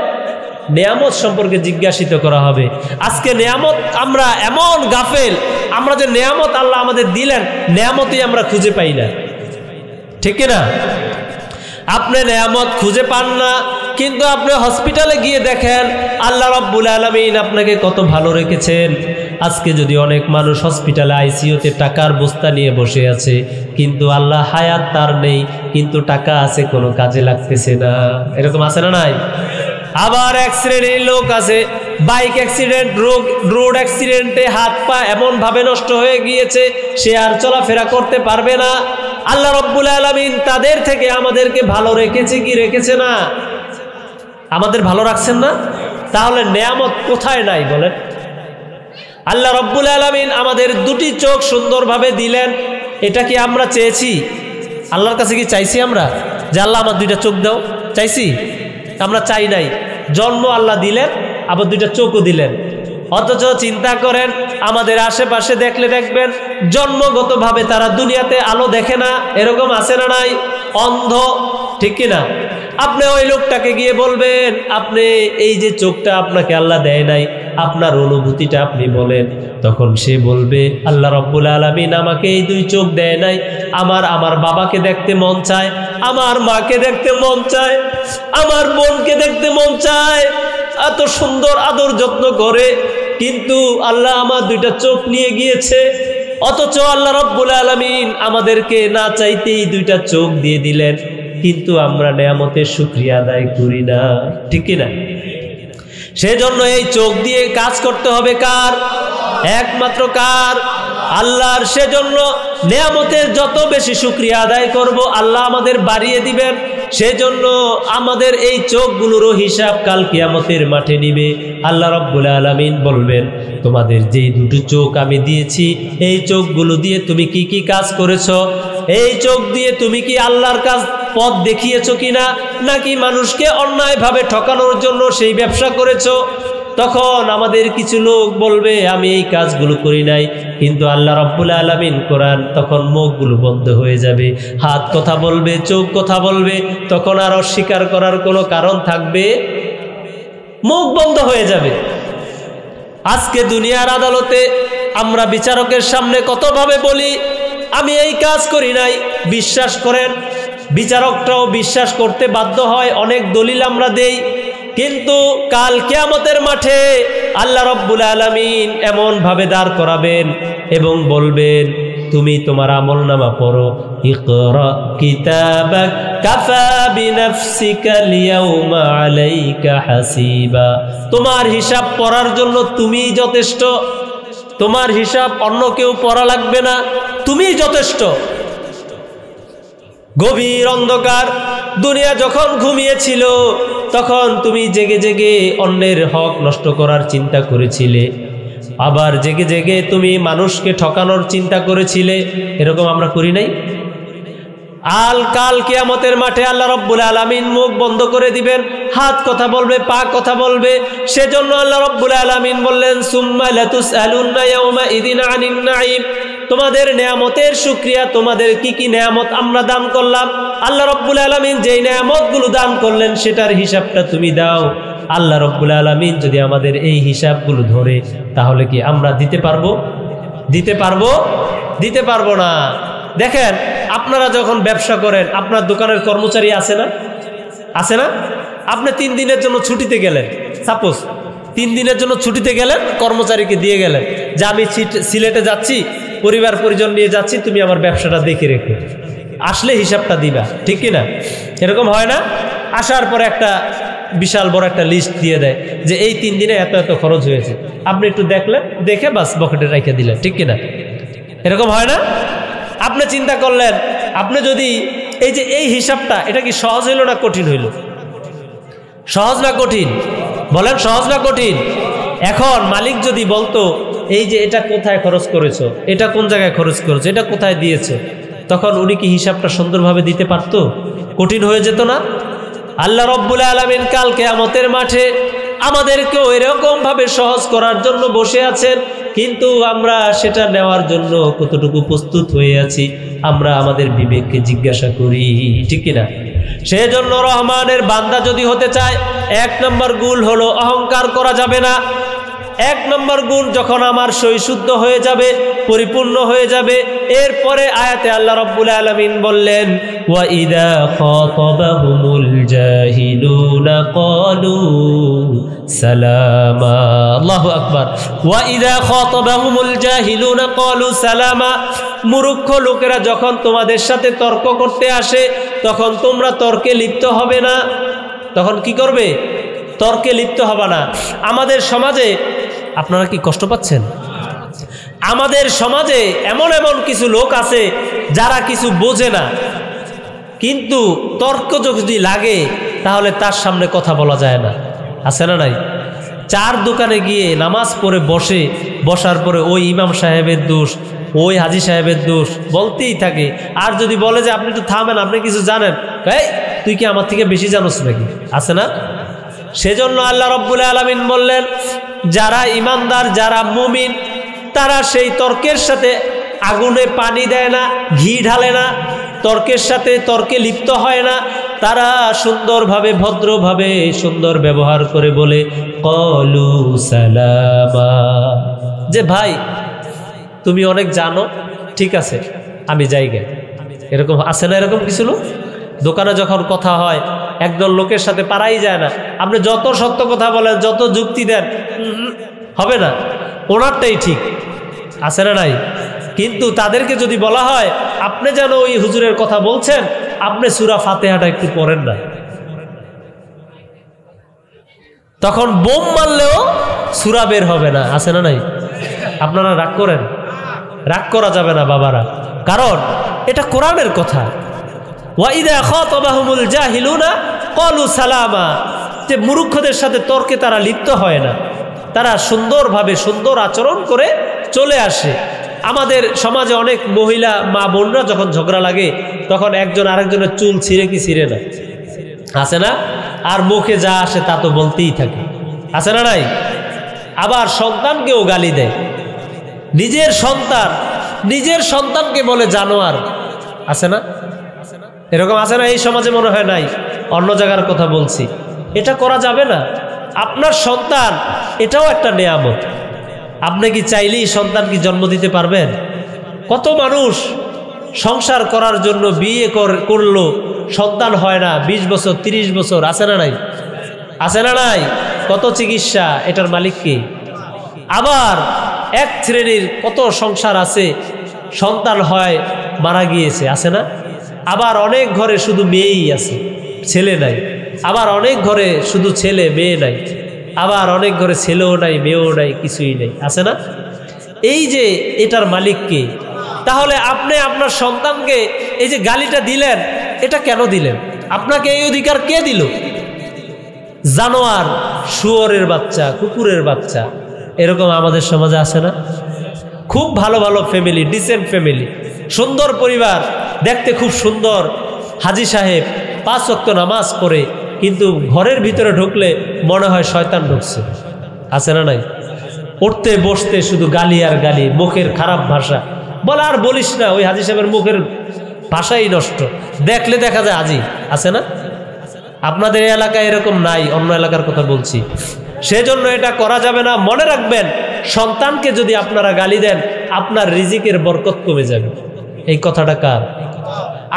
নিয়ামত সম্পর্কে জিজ্ঞাসিত করা হবে। আজকে নিয়ামত আমরা এমন গাফেল, আমরা যে নিয়ামত আল্লাহ আমাদের দিলেন, নিয়ামতই আমরা খুঁজে পাই না। ঠিক না? আপনি নিয়ামত খুঁজে পান না, কিন্তু আপনি হসপিটালে গিয়ে দেখেন আল্লাহ রাব্বুল আলামিন আপনাকে কত ভালো রেখেছেন। আজকে যদি অনেক মানুষ হসপিটালে আইসিইউতে টাকার বস্তা নিয়ে বসে আছে, কিন্তু আল্লাহ হায়াত তার নেই, কিন্তু টাকা আছে, কোনো কাজে লাগতেছে না। এরকম আছে না নাই? আবার এক শ্রেণীর লোক আছে, বাইক অ্যাক্সিডেন্ট, রোড অ্যাক্সিডেন্টে হাত পা এমনভাবে নষ্ট হয়ে গিয়েছে, সে আর চলাফেরা করতে পারবে না। আল্লাহ রাব্বুল আলামিন তাদের থেকে আমাদেরকে ভালো রেখেছে কি রেখেছে না? আমাদের ভালো রাখছেন না? তাহলে নেয়ামত কোথায় নাই বলেন? আল্লাহ রাব্বুল আলামিন আমাদের 2টি চোখ সুন্দরভাবে দিলেন, এটা কি আমরা চেয়েছি? আল্লাহর কাছে কি চাইছি আমরা যে আল্লাহ আমার 2টা চোখ দাও? চাইছি? আমরা চাই নাই। জন্ম আল্লাহ দিলেন, আবার 2টা চোখও দিলেন। অথচ চিন্তা করেন, আমাদের আশেপাশে দেখলে দেখবেন জন্মগতভাবে তারা দুনিয়াতে আলো দেখে না। এরকম আছে না নাই? অন্ধ। ঠিক কিনা? আপনি ওই লোকটাকে গিয়ে বলবেন, আপনি এই যে চোখটা আপনাকে আল্লাহ দেয় নাই, আপনার অনুভূতিটা আপনি বলেন। তখন সে বলবে, আল্লাহ রাব্বুল আলামিন আমাকে এই 2 চোখ দেয় নাই, আমার বাবাকে দেখতে মন চায়, আমার মাকে দেখতে মন চায়, আমার বোনকে দেখতে মন চায়, এত সুন্দর আদর যত্ন করে, কিন্তু আল্লাহ আমার 2টা চোখ নিয়ে গিয়েছে। অথচ আল্লাহ রাব্বুল আলামিন আমাদেরকে না চাইতেই 2টা চোখ দিয়ে দিলেন, কিন্তু আমরা নেয়ামতের শুকরিয়া আদায় করি না। ঠিক কিনা? সেজন্য এই চোখ দিয়ে কাজ করতে হবে কার? একমাত্র কার? আল্লাহর। সেজন্য নেয়ামতের যত বেশি শুকরিয়া আদায় করব, আল্লাহ আমাদের বাড়িয়ে দিবেন। সেজন্য আমাদের এই চোখগুলোরও হিসাব কাল কিয়ামতের মাঠে নিবে। আল্লাহ রাব্বুল আলামিন বলবেন, তোমাদের যেই 2টো চোখ আমি দিয়েছি, এই চোখগুলো দিয়ে তুমি কি কি কাজ করেছো? এই চোখ দিয়ে তুমি কি আল্লাহর কাজ পথ দেখিয়েছো কিনা, নাকি মানুষকে অন্যায়ভাবে ঠকানোর জন্য সেই ব্যবসা করেছো? তখন আমাদের কিছু লোক বলবে, আমি এই কাজগুলো করি নাই, কিন্তু আল্লাহ রাব্বুল আলামিন কোরআন, তখন মুখগুলো বন্ধ হয়ে যাবে, হাত কথা বলবে, চোখ কথা বলবে, তখন আর অস্বীকার করার কোনো কারণ থাকবে? মুখ বন্ধ হয়ে যাবে। আজকে দুনিয়ার আদালতে আমরা বিচারকের সামনে কতভাবে বলি, আমি এই কাজ করি নাই, বিশ্বাস করেন বিচারকটাও বিশ্বাস করতে বাধ্য হয়, অনেক দলিল আমরা দেই, কিন্তু কাল কিয়ামতের মাঠে আল্লাহ রাব্বুল আলামিন এমন ভাবে দাঁড় করাবেন এবং বলবেন, তুমি তোমার আমলনামা পড়ো। ইকরা কিতাবাক কাফা বিনাফসিকাল ইয়াউমা আলাইকা হাসিবা। তোমার হিসাব পড়ার জন্য তুমিই যথেষ্ট। তোমার হিসাব অন্য কেউ পড়া লাগবে না, তুমিই যথেষ্ট। গভীর অন্ধকার, দুনিয়া যখন ঘুমিয়েছিল তখন তুমি জেগে জেগে অন্যের হক নষ্ট করার চিন্তা করেছিলে, আবার জেগে জেগে তুমি মানুষকে ঠকানোর চিন্তা করেছিলে। এরকম আমরা করি নাই? কাল কিয়ামতের মাঠে আল্লাহ রাব্বুল আলামিন মুখ বন্ধ করে দিবেন, হাত কথা বলবে, পা কথা বলবে। সেজন্য আল্লাহ রাব্বুল আলামিন বললেন সুম্মা লাতুসআলুন্না ইয়াওমা ইযিন আনিন নাঈম। তোমাদের নেয়ামতের শুকরিয়া, তোমাদের কি কি নেয়ামত আমরা দান করলাম। আল্লাহ রাব্বুল আলামিন যেই নেয়ামতগুলো দান করলেন সেটার হিসাবটা তুমি দাও। আল্লাহ রাব্বুল আলামিন যদি আমাদের এই হিসাবগুলো ধরে তাহলে কি আমরা দিতে পারবো? দিতে পারবো? দিতে পারবো না। দেখেন, আপনারা যখন ব্যবসা করেন, আপনার দোকানের কর্মচারী আছে না? আছে না? আপনি 3 দিনের জন্য ছুটিতে গেলেন, সাপোজ 3 দিনের জন্য ছুটিতে গেলেন, কর্মচারীকে দিয়ে গেলেন যে আমি সিলেটে যাচ্ছি, পরিবার পরিজন নিয়ে যাচ্ছি, তুমি আমার ব্যবসাটা দেখে রেখো, আসলে হিসাবটা দিবা, ঠিক কিনা? এরকম হয় না? আসার পরে একটা বিশাল বড় একটা লিস্ট দিয়ে দেয় যে এই 3 দিনে এত এত খরচ হয়েছে, আপনি একটু দেখলেন, দেখে বাস পকেটে রেখে দিলেন, ঠিক কিনা? এরকম হয় না? আপনি চিন্তা করলেন, আপনি যদি এই হিসাবটা, এটা কি সহজ হইল না কঠিন হইল? সহজ না কঠিন? বলেন, সহজ না কঠিন? এখন মালিক যদি বলতো এই যে এটা কোথায় খরচ করেছো, এটা কোন জায়গায় খরচ করেছো, এটা কোথায় দিয়েছো, তখন উনি কি হিসাবটা সুন্দরভাবে দিতে পারতো? কঠিন হয়ে যেত না? আল্লাহ রাব্বুল আলামিন কাল কিয়ামতের মাঠে আমাদেরকেও এরকম ভাবে সহজ করার জন্য বসে আছেন, কিন্তু আমরা সেটা নেওয়ার জন্য কতটুকু প্রস্তুত হয়ে আছি আমরা আমাদের বিবেককে জিজ্ঞাসা করি, ঠিক কিনা? সেজন্য রহমানের বান্দা যদি হতে চায়, 1 নম্বর গুণ হলো অহংকার করা যাবে না। 1 নম্বর গুণ যখন আমার সহিশুদ্ধ হয়ে যাবে, পরিপূর্ণ হয়ে যাবে, এরপরে আয়াতে আল্লাহ রাব্বুল আলামিন বললেন ওয়া ইযা খাতাবাহুমুল জাহিলুনা ক্বালু সালামা। আল্লাহু আকবার। ওয়া ইযা খাতাবাহুমুল জাহিলুনা ক্বালু সালামা। মূর্খ লোকেরা যখন তোমাদের সাথে তর্ক করতে আসে তখন তোমরা তর্কে লিপ্ত হবে না। তখন কি করবে? তর্কে লিপ্ত হবে না। আমাদের সমাজে, আপনারা কি কষ্ট পাচ্ছেন? আমাদের সমাজে এমন এমন কিছু লোক আছে যারা কিছু বোঝে না, কিন্তু তর্ক যদি লাগে তাহলে তার সামনে কথা বলা যায় না। আছে না নাই? চার দোকানে গিয়ে নামাজ পড়ে বসার পরে ওই ইমাম সাহেবের দোষ, ওই হাজি সাহেবের দোষ বলতেই থাকে। আর যদি বলে যে আপনি একটু থামেন, আপনি কিছু জানেন, এই তুই কি আমার থেকে বেশি জানোস নাকি? আছে না? সেজন্য আল্লাহ রাব্বুল আলামিন বললেন যারা ইমানদার, যারা মুমিন, তারা সেই তর্কের সাথে আগুনে পানি দেয় না, ঘি ঢালে না, তর্কের সাথে তর্কে লিপ্ত হয় না। তারা সুন্দরভাবে, ভদ্রভাবে, সুন্দর ব্যবহার করে বলে ক্বালু সালামা, যে ভাই তুমি অনেক জানো, ঠিক আছে আমি যাই গে। এরকম আছে না? এরকম কিছু লোক দোকানে যখন কথা হয় একদল লোকের সাথে পারাই যায় না। আপনি যত সত্য কথা বলেন, যত যুক্তি দেন, হবে না, ওনারটাই ঠিক। আছে না নাই? কিন্তু তাদেরকে যদি বলা হয় আপনি যেন ওই হুজুরের কথা বলছেন, আপনি সূরা ফাতিহাটা একটু পড়েন না, তখন বোম মারলেও সূরা বের হবে না। আছে না নাই? আপনারা রাগ করেন? রাগ করা যাবে না বাবারা, কারণ এটা কোরআনের কথা। ওয়া ইযা খাতাবাহুমুল জাহিলুনা ক্বালু সালামা, যে মূর্খদের সাথে তর্কে তারা লিপ্ত হয় না, তারা সুন্দরভাবে সুন্দর আচরণ করে চলে আসে। আমাদের সমাজে অনেক মহিলা মা বোনরা যখন ঝগড়া লাগে তখন একজন আরেকজনের চুল ছিঁড়ে কি ছিঁড়ে না? আছে না? আর মুখে যা আসে তা তো বলতেই থাকে। আছে না নাই? আবার সন্তানকেও গালি দেয়। নিজের সন্তানকে বলে জানোয়ার। আছে না? এরকম আছে না? এই সমাজে মনে হয় নাই, অন্য জায়গার কথা বলছি। এটা করা যাবে না। আপনার সন্তান এটাও একটা নেয়ামত। আপনি কি চাইলেই সন্তান কি জন্ম দিতে পারবেন? কত মানুষ সংসার করার জন্য বিয়ে করলো, সন্তান হয় না, 20 বছর 30 বছর। আছে না নাই? আছে না নাই? কত চিকিৎসা, এটার মালিক কে? আবার এক শ্রেণীর কত সংসার আছে, সন্তান হয় মারা গিয়েছে, আছে না? আবার অনেক ঘরে শুধু মেয়েই আছে, ছেলে নাই। আবার অনেক ঘরে শুধু ছেলে, মেয়ে নাই। আবার অনেক ঘরে ছেলেও নাই, মেয়েও নাই, কিছুই নেই, আছে না? এই যে এটার মালিক কে? তাহলে আপনি আপনার সন্তানকে এই যে গালিটা দিলেন, এটা কেন দিলেন? আপনাকে এই অধিকার কে দিল? জানোয়ার, শুয়োরের বাচ্চা, কুকুরের বাচ্চা, এরকম আমাদের সমাজে আছে না? খুব ভালো ভালো ফ্যামিলি, ডিসেন্ট ফ্যামিলি, সুন্দর পরিবার, দেখতে খুব সুন্দর, হাজি সাহেব 5 ওয়াক্ত নামাজ পড়ে, কিন্তু ঘরের ভিতরে ঢুকলে মনে হয় শয়তান ঢুকছে, আছে না নাই? উঠতে বসতে শুধু গালি আর গালি, মুখের খারাপ ভাষা, বলে আর বলিস না, ওই হাজি সাহেবের মুখের ভাষাই নষ্ট, দেখলে দেখা যায় হাজি, আছে না? আপনাদের এই এলাকায় এরকম নাই, অন্য এলাকার কথা বলছি। সেজন্য এটা করা যাবে না। মনে রাখবেন, সন্তানকে যদি আপনারা গালি দেন, আপনার রিজিকের বরকত কমে যাবে। এই কথাটা কার?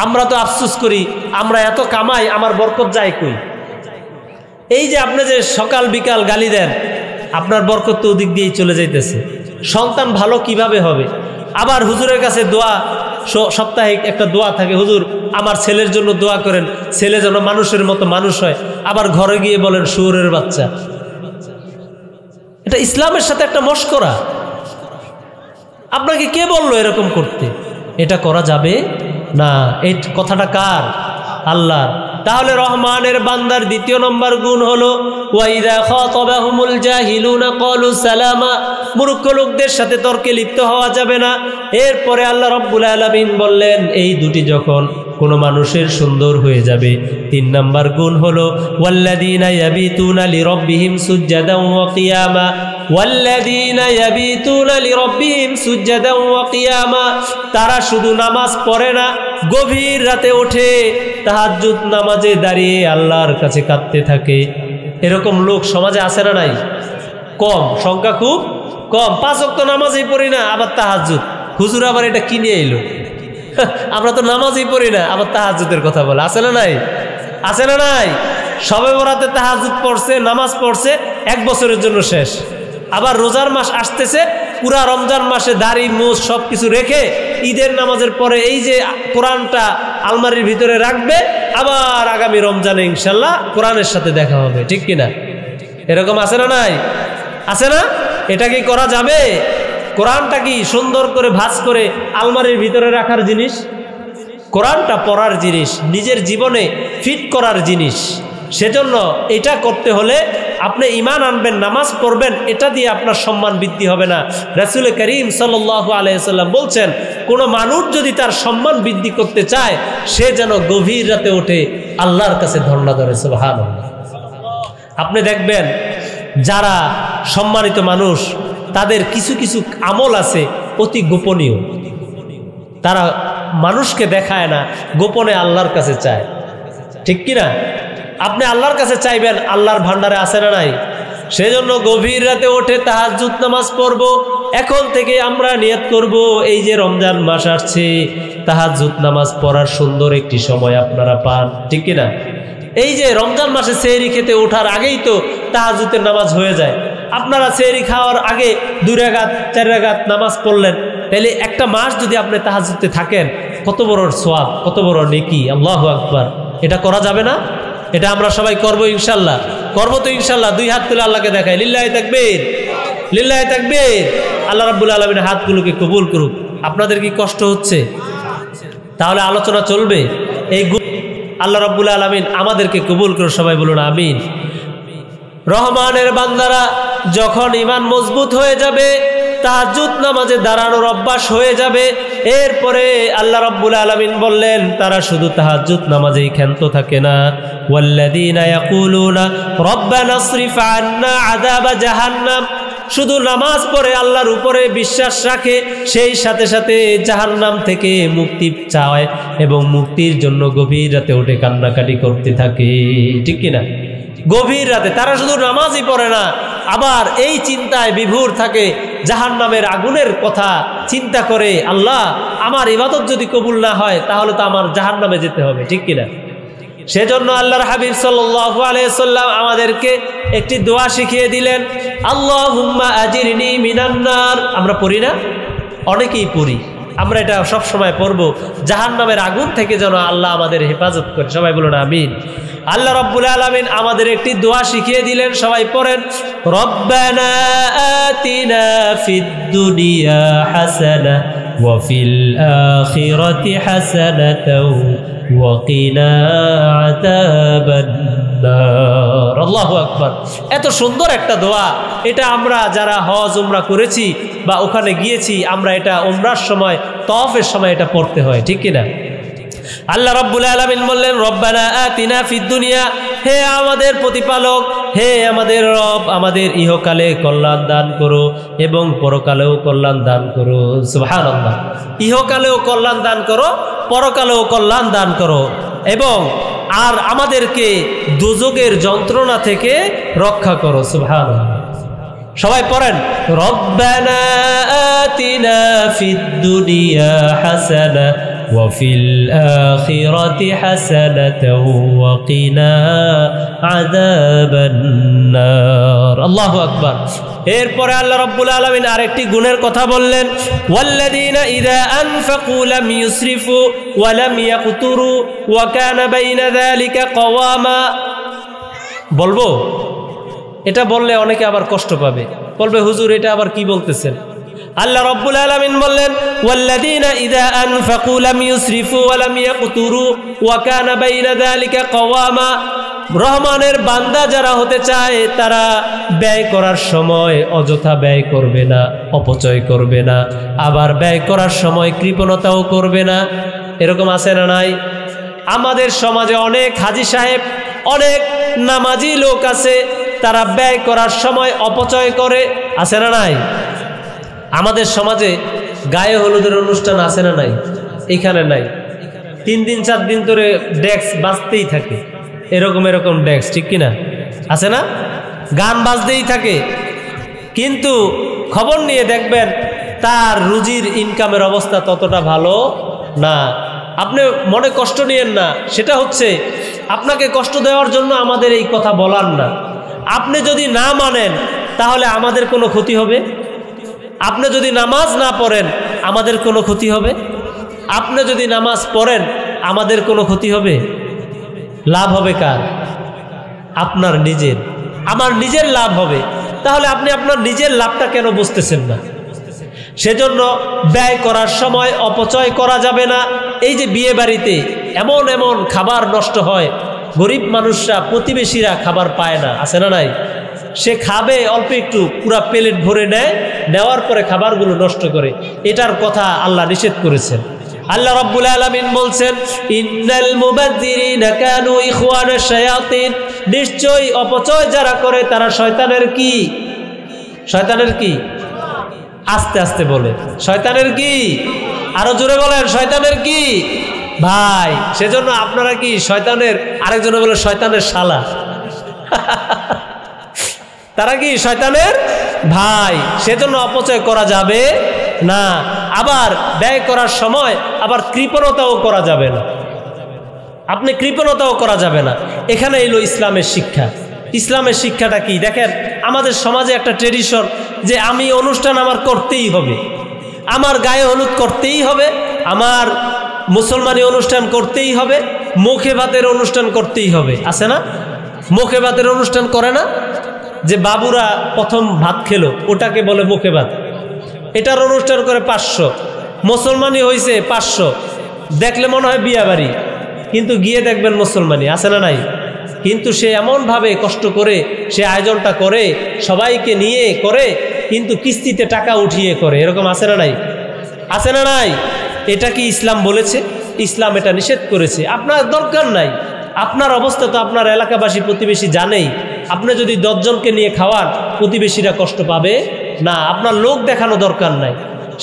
আমরা তো আফসোস করি, আমরা এত কামাই, আমার বরকত যায় কই? এই যে আপনি যে সকাল বিকাল গালি দেন, আপনার বরকত তো ওদিক দিয়েই চলে যাইতেছে। সন্তান ভালো কিভাবে হবে? আবার হুজুরের কাছে দোয়া, সাপ্তাহিক একটা দোয়া থাকে, হুজুর আমার ছেলের জন্য দোয়া করেন, ছেলে যেন মানুষের মতো মানুষ হয়। আবার ঘরে গিয়ে বলেন শুয়োরের বাচ্চা। এটা ইসলামের সাথে একটা মশকরা। আপনাকে কে বললো এরকম করতে? এটা করা যাবে না। এই কথাটা কার? আল্লাহ। তাহলে রহমানের বান্দার দ্বিতীয় নম্বর গুণ হলো ওয়াইদা খাতাবাহুমুল জাহিলুনা ক্বালু সালামা, মূর্খ লোকদের সাথে তর্কে লিপ্ত হওয়া যাবে না। এরপরে আল্লাহ রাব্বুল আলামিন বললেন, এই দুটি যখন কোনো মানুষের সুন্দর হয়ে যাবে, 3 নম্বর গুণ হলো ওয়াল্লাযীনা ইয়াবিতুনা লিরাব্বিহিম সুজদান ওয়া কিয়ামা, ওয়াল্লাযীনা ইয়াবিতুনা লিরাব্বিহিম সুজদান ওয়া কিয়ামা, তারা শুধু নামাজ পড়ে না, গভীর রাতে ওঠে তাহাজ্জুদ নামাজে দাঁড়িয়ে আল্লাহর কাছে কাঁদতে থাকে। এরকম লোক সমাজে আছে না নাই? কম, সংখ্যা খুব কম। 5 ওয়াক্ত নামাজই পড়ি না, আবার তাহাজ্জুদ। হুজুর আবার এটা কিনে এলো। আমরা তো নামাজই পড়ি না, আবার তাহাজ্জুদের কথা বলে, আছে না নাই? আছে না নাই? শবে বরাতে তাহাজ্জুদ পড়ছে, নামাজ পড়ছে, 1 বছরের জন্য শেষ। আবার রোজার মাস আসতেছে, পুরা রমজান মাসে দাড়ি মুছ সব কিছু রেখে ঈদের নামাজের পরে এই যে কোরআনটা আলমারির ভিতরে রাখবে, আবার আগামী রমজানে ইনশাল্লাহ কোরআনের সাথে দেখা হবে, ঠিক কিনা? এরকম আছে না নাই? আছে না? এটা কি করা যাবে? কোরআনটা কি সুন্দর করে ভাঁজ করে আলমারির ভিতরে রাখার জিনিস? কোরআনটা পড়ার জিনিস, নিজের জীবনে ফিট করার জিনিস। সেজন্য এটা করতে হলে আপনি ঈমান আনবেন, নামাজ পড়বেন, এটা দিয়ে আপনার সম্মান বৃদ্ধি হবে না। রাসূল করিম সাল্লাল্লাহু আলাইহি সাল্লাম বলছেন, কোনো মানুষ যদি তার সম্মান বৃদ্ধি করতে চায়, সে যেন গভীর রাতে ওঠে আল্লাহর কাছে ধর্ণা ধরে। সুবহানাল্লাহ। আপনি দেখবেন যারা সম্মানিত মানুষ, তাদের কিছু কিছু আমল আছে অতি গোপনীয়, তারা মানুষকে দেখায় না, গোপনে আল্লাহর কাছে চায়, ঠিক কিনা? আপনি আল্লাহর কাছে চাইবেন, আল্লাহর ভান্ডারে আছে না নাই? সেজন্য গভীর রাতে ওঠে তাহাজ্জুদ নামাজ পড়ব। এখন থেকে আমরা নিয়ত করব, এই যে রমজান মাস আসছে, তাহাজ্জুদ নামাজ পড়ার সুন্দর একটি সময় আপনারা পান, ঠিক কিনা? এই যে রমজান মাসে সেহরি খেতে ওঠার আগেই তো তাহাজ্জুদের নামাজ হয়ে যায়। আপনারা সেহরি খাওয়ার আগে 2 রাকাত 4 রাকাত নামাজ পড়লেন, তাহলে একটা মাস যদি আপনি তাহাজ্জুদে থাকেন, কত বড় সওয়াব, কত বড় নেকি। আল্লাহু আকবার। এটা করা যাবে না? এটা আমরা সবাই করব ইনশাল্লাহ। করব তো ইনশাল্লাহ। 2 হাত তুলে আল্লাহকে দেখাই, লিল্লাহি তাকবীর, লিল্লাহি তাকবীর। আল্লাহ রাব্বুল আলামিন হাতগুলোকে কবুল করুক। আপনাদের কি কষ্ট হচ্ছে? তাহলে আলোচনা চলবে। এই আল্লাহ রাব্বুল আলামিন আমাদেরকে কবুল করুন, সবাই বলুন আমিন। রহমানের বান্দারা যখন ঈমান মজবুত হয়ে যাবে, তাহাজ্জুদ নামাজে দাঁড়ানোর অভ্যাস হয়ে যাবে, এরপরে আল্লাহ রাব্বুল আলামিন বললেন, তারা শুধু তাহাজ্জুদ নামাজেই ক্ষান্ত থাকে না। ওয়াল্লাযীনা ইয়াকুলুনা রব্বানা আসরিফ আন্না আযাবা জাহান্নাম, শুধু নামাজ পড়ে আল্লাহর উপরে বিশ্বাস রাখে, সেই সাথে সাথে জাহান্নাম থেকে মুক্তি চায় এবং মুক্তির জন্য গভীর রাতে উঠে কান্নাকাটি করতে থাকে, ঠিক কিনা? গভীর রাতে তারা শুধু নামাজই পড়ে না, আবার এই চিন্তায় বিভোর থাকে, জাহান্নামের আগুনের কথা চিন্তা করে, আল্লাহ আমার ইবাদত যদি কবুল না হয় তাহলে তো আমার জাহান্নামে যেতে হবে, ঠিক কিনা? সেজন্য আল্লাহর হাবিব সাল্লাল্লাহু আলাইহি সাল্লাম আমাদেরকে একটি দোয়া শিখিয়ে দিলেন, আল্লাহুম্মা আজিরনি মিনান নার। আমরা পড়ি না? অনেকেই পড়ি, আমরা এটা সব সময় পড়ব, জাহান্নামের আগুন থেকে যেন আল্লাহ আমাদের হেফাজত করে। সবাই বলুন আমিন। আল্লাহ রাব্বুল আলামিন আমাদের একটি দোয়া শিখিয়ে দিলেন, সবাই পড়েন, রব্বানা আতিনা ফিদ দুনিয়া হাসানাহ ওয়া ফিল আখিরাতি হাসানাতাও ওয়া কিনা আযাবান নার। আল্লাহু আকবার। এত সুন্দর একটা দোয়া, এটা আমরা যারা হজ উমরা করেছি বা ওখানে গিয়েছি, আমরা এটা উমরার সময় তওয়াফের সময় এটা পড়তে হয়, ঠিক কিনা? আল্লাহ রাব্বুল আলামিন বললেন, রব্বানা আতিনা ফিদ দুনিয়া, হে আমাদের প্রতিপালক, হে আমাদের রব, আমাদের ইহকালে কল্যাণ দান করো এবং পরকালেও কল্যাণ দান করো। সুবহানাল্লাহ। ইহকালেও কল্যাণ দান করো, পরকালেও কল্যাণ দান করো, এবং আর আমাদেরকে দোজখের যন্ত্রণা থেকে রক্ষা করো। সুবহানাল্লাহ। সবাই পড়েন, রব্বানা আতিনা ফিদ দুনিয়া হাসানাহ ওয়া ফিল আখিরাতি হাসানাতাও ওয়া কিনা আযাবান নার। আল্লাহু আকবার। এরপরে আল্লাহ রাব্বুল আলামিন আরেকটি গুণের কথা বললেন, ওয়াল্লাযীনা ইযা আনফাকু লাম ইউসরিফু ওয়া লাম ইয়াকতুরু ওয়া কানা বাইনা যালিকা কওয়ামা। বলবো? এটা বললে অনেকে আবার কষ্ট পাবে, বলবে হুজুর এটা আবার কি বলতেছেন? আল্লাহ রাব্বুল আলামিন বললেন, ওয়াল্লাযীনা ইযা আনফাকু লাম ইউসরিফু ওয়া লাম ইয়াকতুরু ওয়া কানা বাইনা যালিকা কওয়ামা। রহমানের বান্দা যারা হতে চায় তারা ব্যয় করার সময় অযথা ব্যয় করবে না, অপচয় করবে না, আবার ব্যয় করার সময় কৃপণতাও করবে না। এরকম আছে না নাই? আমাদের সমাজে অনেক হাজী সাহেব, অনেক নামাজি লোক আছে, তারা ব্যয় করার সময় অপচয় করে, আছে না নাই? আমাদের সমাজে গায়ে হলুদের অনুষ্ঠান আছে না নাই? এখানে নাই, 3 দিন 4 দিন ধরে ডেস্ক বাজতেই থাকে, এরকম এরকম ডেস্ক, ঠিক কিনা? আছে না? গান বাজতেই থাকে, কিন্তু খবর নিয়ে দেখবেন তার রুজির ইনকামের অবস্থা ততটা ভালো না। আপনি মনে কষ্ট নিয়েন না, সেটা হচ্ছে আপনাকে কষ্ট দেওয়ার জন্য আমাদের এই কথা বলার না। আপনি যদি না মানেন তাহলে আমাদের কোনো ক্ষতি হবে? আপনি যদি নামাজ না পড়েন আমাদের কোনো ক্ষতি হবে? আপনি যদি নামাজ পড়েন আমাদের কোনো ক্ষতি হবে? লাভ হবে কার? আপনার নিজের। আমার নিজের লাভ হবে। তাহলে আপনি আপনার নিজের লাভটা কেন বুঝতেছেন না? সেজন্য ব্যয় করার সময় অপচয় করা যাবে না। এই যে বিয়ে বাড়িতে এমন এমন খাবার নষ্ট হয়, গরিব মানুষরা, প্রতিবেশীরা খাবার পায় না, আছে না নাই? সে খাবে অল্প একটু, পুরা প্লেট ভরে নেয়, নেওয়ার পরে খাবারগুলো নষ্ট করে। এটার কথা আল্লাহ নিষেধ করেছেন। আল্লাহ রাব্বুল আলামিন বলছেন, ইন্নাল মুবাযযিরিনা কানু ইখওয়ানাশ শায়াতিন, নিশ্চয়ই অপচয় যারা করে তারা শয়তানের কি? শয়তানের কি? আস্তে আস্তে বলে, শয়তানের কি? আরো জোরে বলেন, শয়তানের কি ভাই? সেজন্য আপনারা কি শয়তানের, আরেকজনে বলে শয়তানের শালা তারা কি শয়তানের ভাই। সেজন্য অপচয় করা যাবে না। আবার ব্যয় করার সময় আবার কৃপণতাও করা যাবে না। আপনি কৃপণতাও করা যাবে না। এখানে এলো ইসলামের শিক্ষা। ইসলামের শিক্ষাটা কি দেখেন, আমাদের সমাজে একটা ট্রেডিশন যে আমি অনুষ্ঠান আমার করতেই হবে, আমার গায়ে হলুদ করতেই হবে, আমার মুসলমানি অনুষ্ঠান করতেই হবে, মুখে ভাতের অনুষ্ঠান করতেই হবে, আছে না? মুখে ভাতের অনুষ্ঠান করে না? যে বাবুরা প্রথম ভাত খেলো ওটাকে বলে মুখে ভাত, এটার অনুষ্ঠান করে 500, মুসলমানি হয়েছে 500, দেখলে মনে হয় বিয়া বাড়ি, কিন্তু গিয়ে দেখবেন মুসলমানি, আছে না নাই? কিন্তু সে এমনভাবে কষ্ট করে সে আয়োজনটা করে, সবাইকে নিয়ে করে, কিন্তু কিস্তিতে টাকা উঠিয়ে করে, এরকম আছে না নাই? আছে না নাই? এটা কি ইসলাম বলেছে? ইসলাম এটা নিষেধ করেছে। আপনার দরকার নাই, আপনার অবস্থা তো আপনার এলাকাবাসী প্রতিবেশী জানেই। আপনি যদি 10 জনকে নিয়ে খাওয়ান প্রতিবেশীরা কষ্ট পাবে না, আপনার লোক দেখানো দরকার নাই।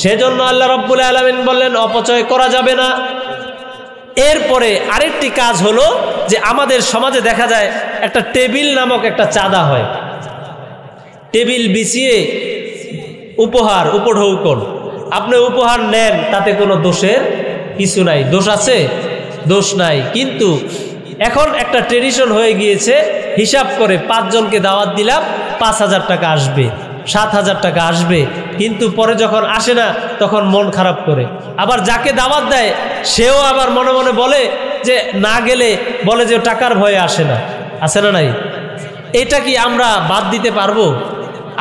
সেজন্য আল্লাহ রাব্বুল আলামিন বললেন অপচয় করা যাবে না। এরপরে আরেকটি কাজ হলো যে আমাদের সমাজে দেখা যায় একটা টেবিল নামক একটা চাঁদা হয়, টেবিল বিছিয়ে উপহার উপঢৌকন, আপনি উপহার নেন, তাতে কোনো দোষের কিছু নাই। দোষ আছে? দোষ নাই। কিন্তু এখন একটা ট্রেডিশন হয়ে গিয়েছে, হিসাব করে 5 জনকে দাওয়াত দিলাম 5000 টাকা আসবে, 7,000 টাকা আসবে, কিন্তু পরে যখন আসে না তখন মন খারাপ করে। আবার যাকে দাওয়াত দেয় সেও আবার মনে মনে বলে যে না গেলে বলে যে টাকার ভয়ে আসে না। আছে না নাই? এটা কি আমরা বাদ দিতে পারবো?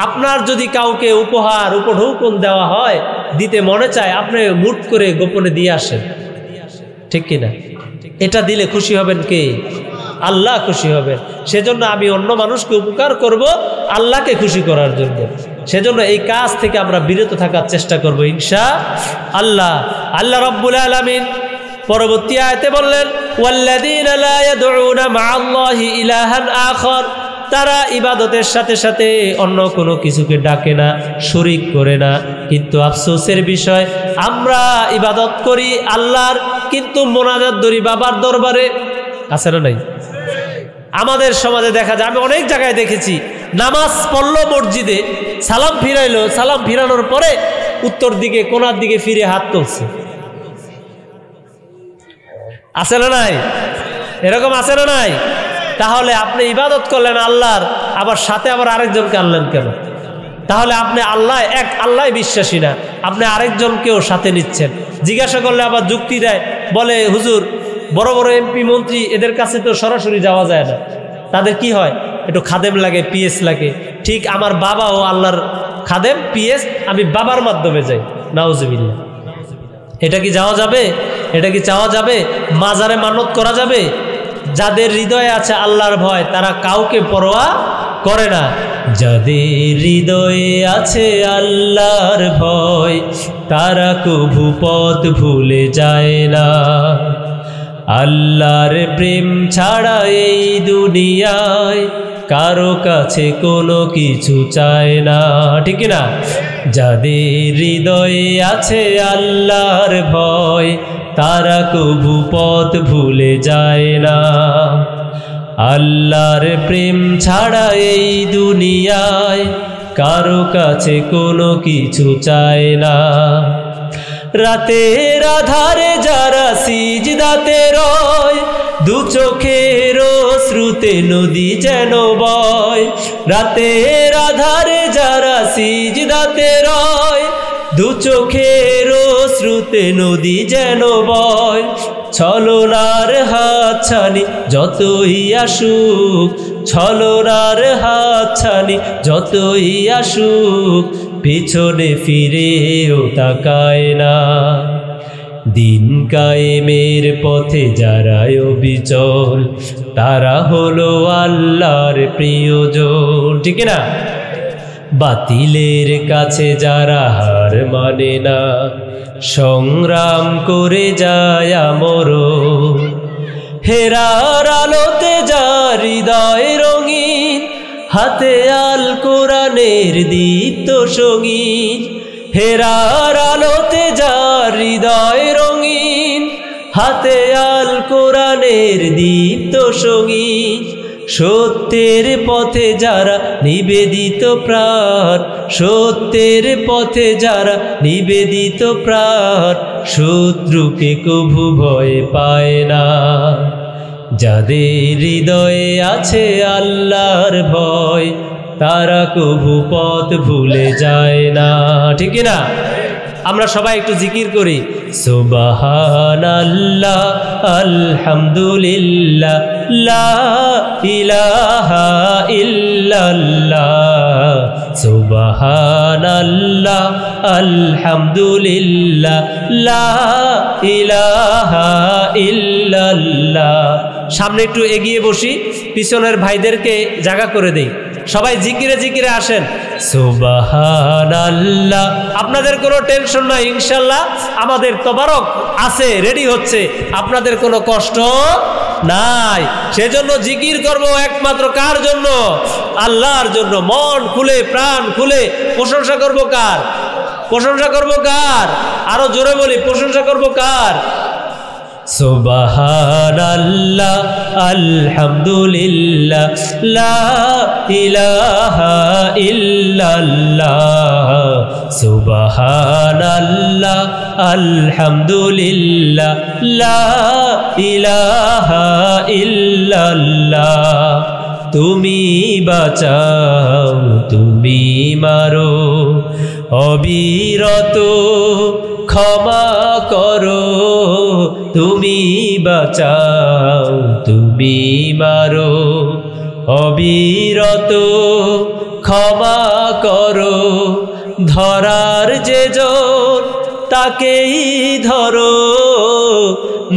আপনার যদি কাউকে উপহার উপঢৌকন দেওয়া হয়, দিতে মনে চায়, আপনি মুট করে গোপনে দিয়ে আসেন, ঠিক কিনা? এটা দিলে খুশি হবেন কে? আল্লাহ খুশি হবেন। সেজন্য আমি অন্য মানুষকে উপকার করব আল্লাহকে খুশি করার জন্য। সেজন্য এই কাজ থেকে আমরা বিরত থাকার চেষ্টা করব ইনশাআল্লাহ। আল্লাহ রাব্বুল আলামিন পরবর্তী আয়াতে বললেন, ওয়াল্লাযীনা লা ইয়াদউনা মা'আল্লাহি ইলাহান আখার, তারা ইবাদতের সাথে সাথে অন্য কোনো কিছুকে ডাকে না, শরীক করে না। কিন্তু আফসোসের বিষয়, আমরা ইবাদত করি আল্লাহর, কিন্তু মোনাজাত ধরি বাবার দরবারে। আছে না নাই? আমাদের সমাজে দেখা যায়, আমি অনেক জায়গায় দেখেছি, নামাজ পড়লো মসজিদে, সালাম ফিরাইলো, সালাম ফিরানোর পরে উত্তর দিকে কোনার দিকে ফিরে হাত তুলছে। আছে না নাই? এরকম আছে না নাই? তাহলে আপনি ইবাদত করলেন আল্লাহর, আবার সাথে আবার আরেকজনকে আনলেন কেন? তাহলে আপনি আল্লাহ বিশ্বাসী না, আপনি আরেকজনকেও সাথে নিচ্ছেন। জিজ্ঞাসা করলে আবার যুক্তি দেয়, বলে হুজুর বড় বড় এমপি মন্ত্রী এদের কাছে তো সরাসরি যাওয়া যায় না, তাদের কি হয়, একটু খাদেম লাগে, পিএস লাগে। ঠিক আমার বাবাও আল্লাহর খাদেম, পিএস, আমি বাবার মাধ্যমে যাই। নাউজুবিল্লাহ। এটা কি যাওয়া যাবে? এটা কি চাওয়া যাবে? মাজারে মানত করা যাবে? যাদের হৃদয়ে আছে আল্লাহর ভয়, তারা কাউকে পরোয়া করে না। যাদের হৃদয়ে আছে আল্লাহর ভয়, তারা কভু পথ ভুলে যায় না। আল্লাহর প্রেম ছাড়া এই দুনিয়ায় কারো কাছে কোনো কিছু চায় না, ঠিক না? যাদের হৃদয়ে আছে আল্লাহর ভয়, তারা কভু পথ ভুলে যায় না। আল্লাহর প্রেম ছাড়া এই দুনিয়ায় কারো কাছে কোনো কিছু চায় না। রাতের আধারে যারা সিজদাতে রয়, দু চোখের শ্রুতে নদী যেন বয়। রাতের আধারে যারা সিজদাতে রয়, দু চোখের শ্রুতে নদী যেন বয়। ছলনার হাতছানি যতই আসুক, ছলনার হাতছানি যতই আসুক, পেছনে ফিরেও তাকায় না। দিন কায়েমের পথে যারা অবিচল, তারা হলো আল্লাহর প্রিয়জন, ঠিক না? বাতিলের কাছে যারা হার মানে না, সংগ্রাম করে যায় মরণ। হেরার আলোতে যার হৃদয় রঙিন, হাতে আল কোরআনের দীপ্ত সঙ্গীন। হেরার আলোতে যার হৃদয় রঙিন, হাতে আল কোরআনের দীপ্ত সঙ্গীন। সত্যের পথে যারা নিবেদিত প্রাণ, সত্যের পথে যারা নিবেদিত প্রাণ, শত্রুকে কভু ভয় পায় না। যাদের হৃদয়ে আছে আল্লাহর ভয়, তারা কভু পথ ভুলে যায় না, ঠিক না? আমরা সবাই একটু জিকির করি, সুবহানাল্লাহ আলহামদুলিল্লাহ লা ইলাহা ইল্লাল্লাহ। সুবহানাল্লাহ আলহামদুলিল্লাহ লা ইলাহা ইল্লাল্লাহ। সামনে একটু এগিয়ে বসি, পিছনের ভাইদেরকে জায়গা করে দেই। সবাই জিকিরে জিকিরে আসেন। সুবহানাল্লাহ। আপনাদের কোনো টেনশন নাই, ইনশাল্লাহ আমাদের তবারক আছে, রেডি হচ্ছে, আপনাদের কোনো কষ্ট নাই। সেজন্য জিকির করব একমাত্র কার জন্য? আল্লাহর জন্য। মন খুলে প্রাণ খুলে প্রশংসা করব কার? প্রশংসা করব কার? আরো জোরে বলি, প্রশংসা করব কার? সুবহানাল্লাহ আলহামদুলিল্লাহ লা ইলাহা ইল্লাল্লাহ। সুবহানাল্লাহ আলহামদুলিল্লাহ লা ইলাহা ইল্লাল্লাহ। তুমি বাঁচাও, তুমি মারো, অবিরত ক্ষমা করো, তুমি বাঁচাও, তুমি মারো, অবিরত ক্ষমা করো। ধরার যে জন তাকেই ধরো,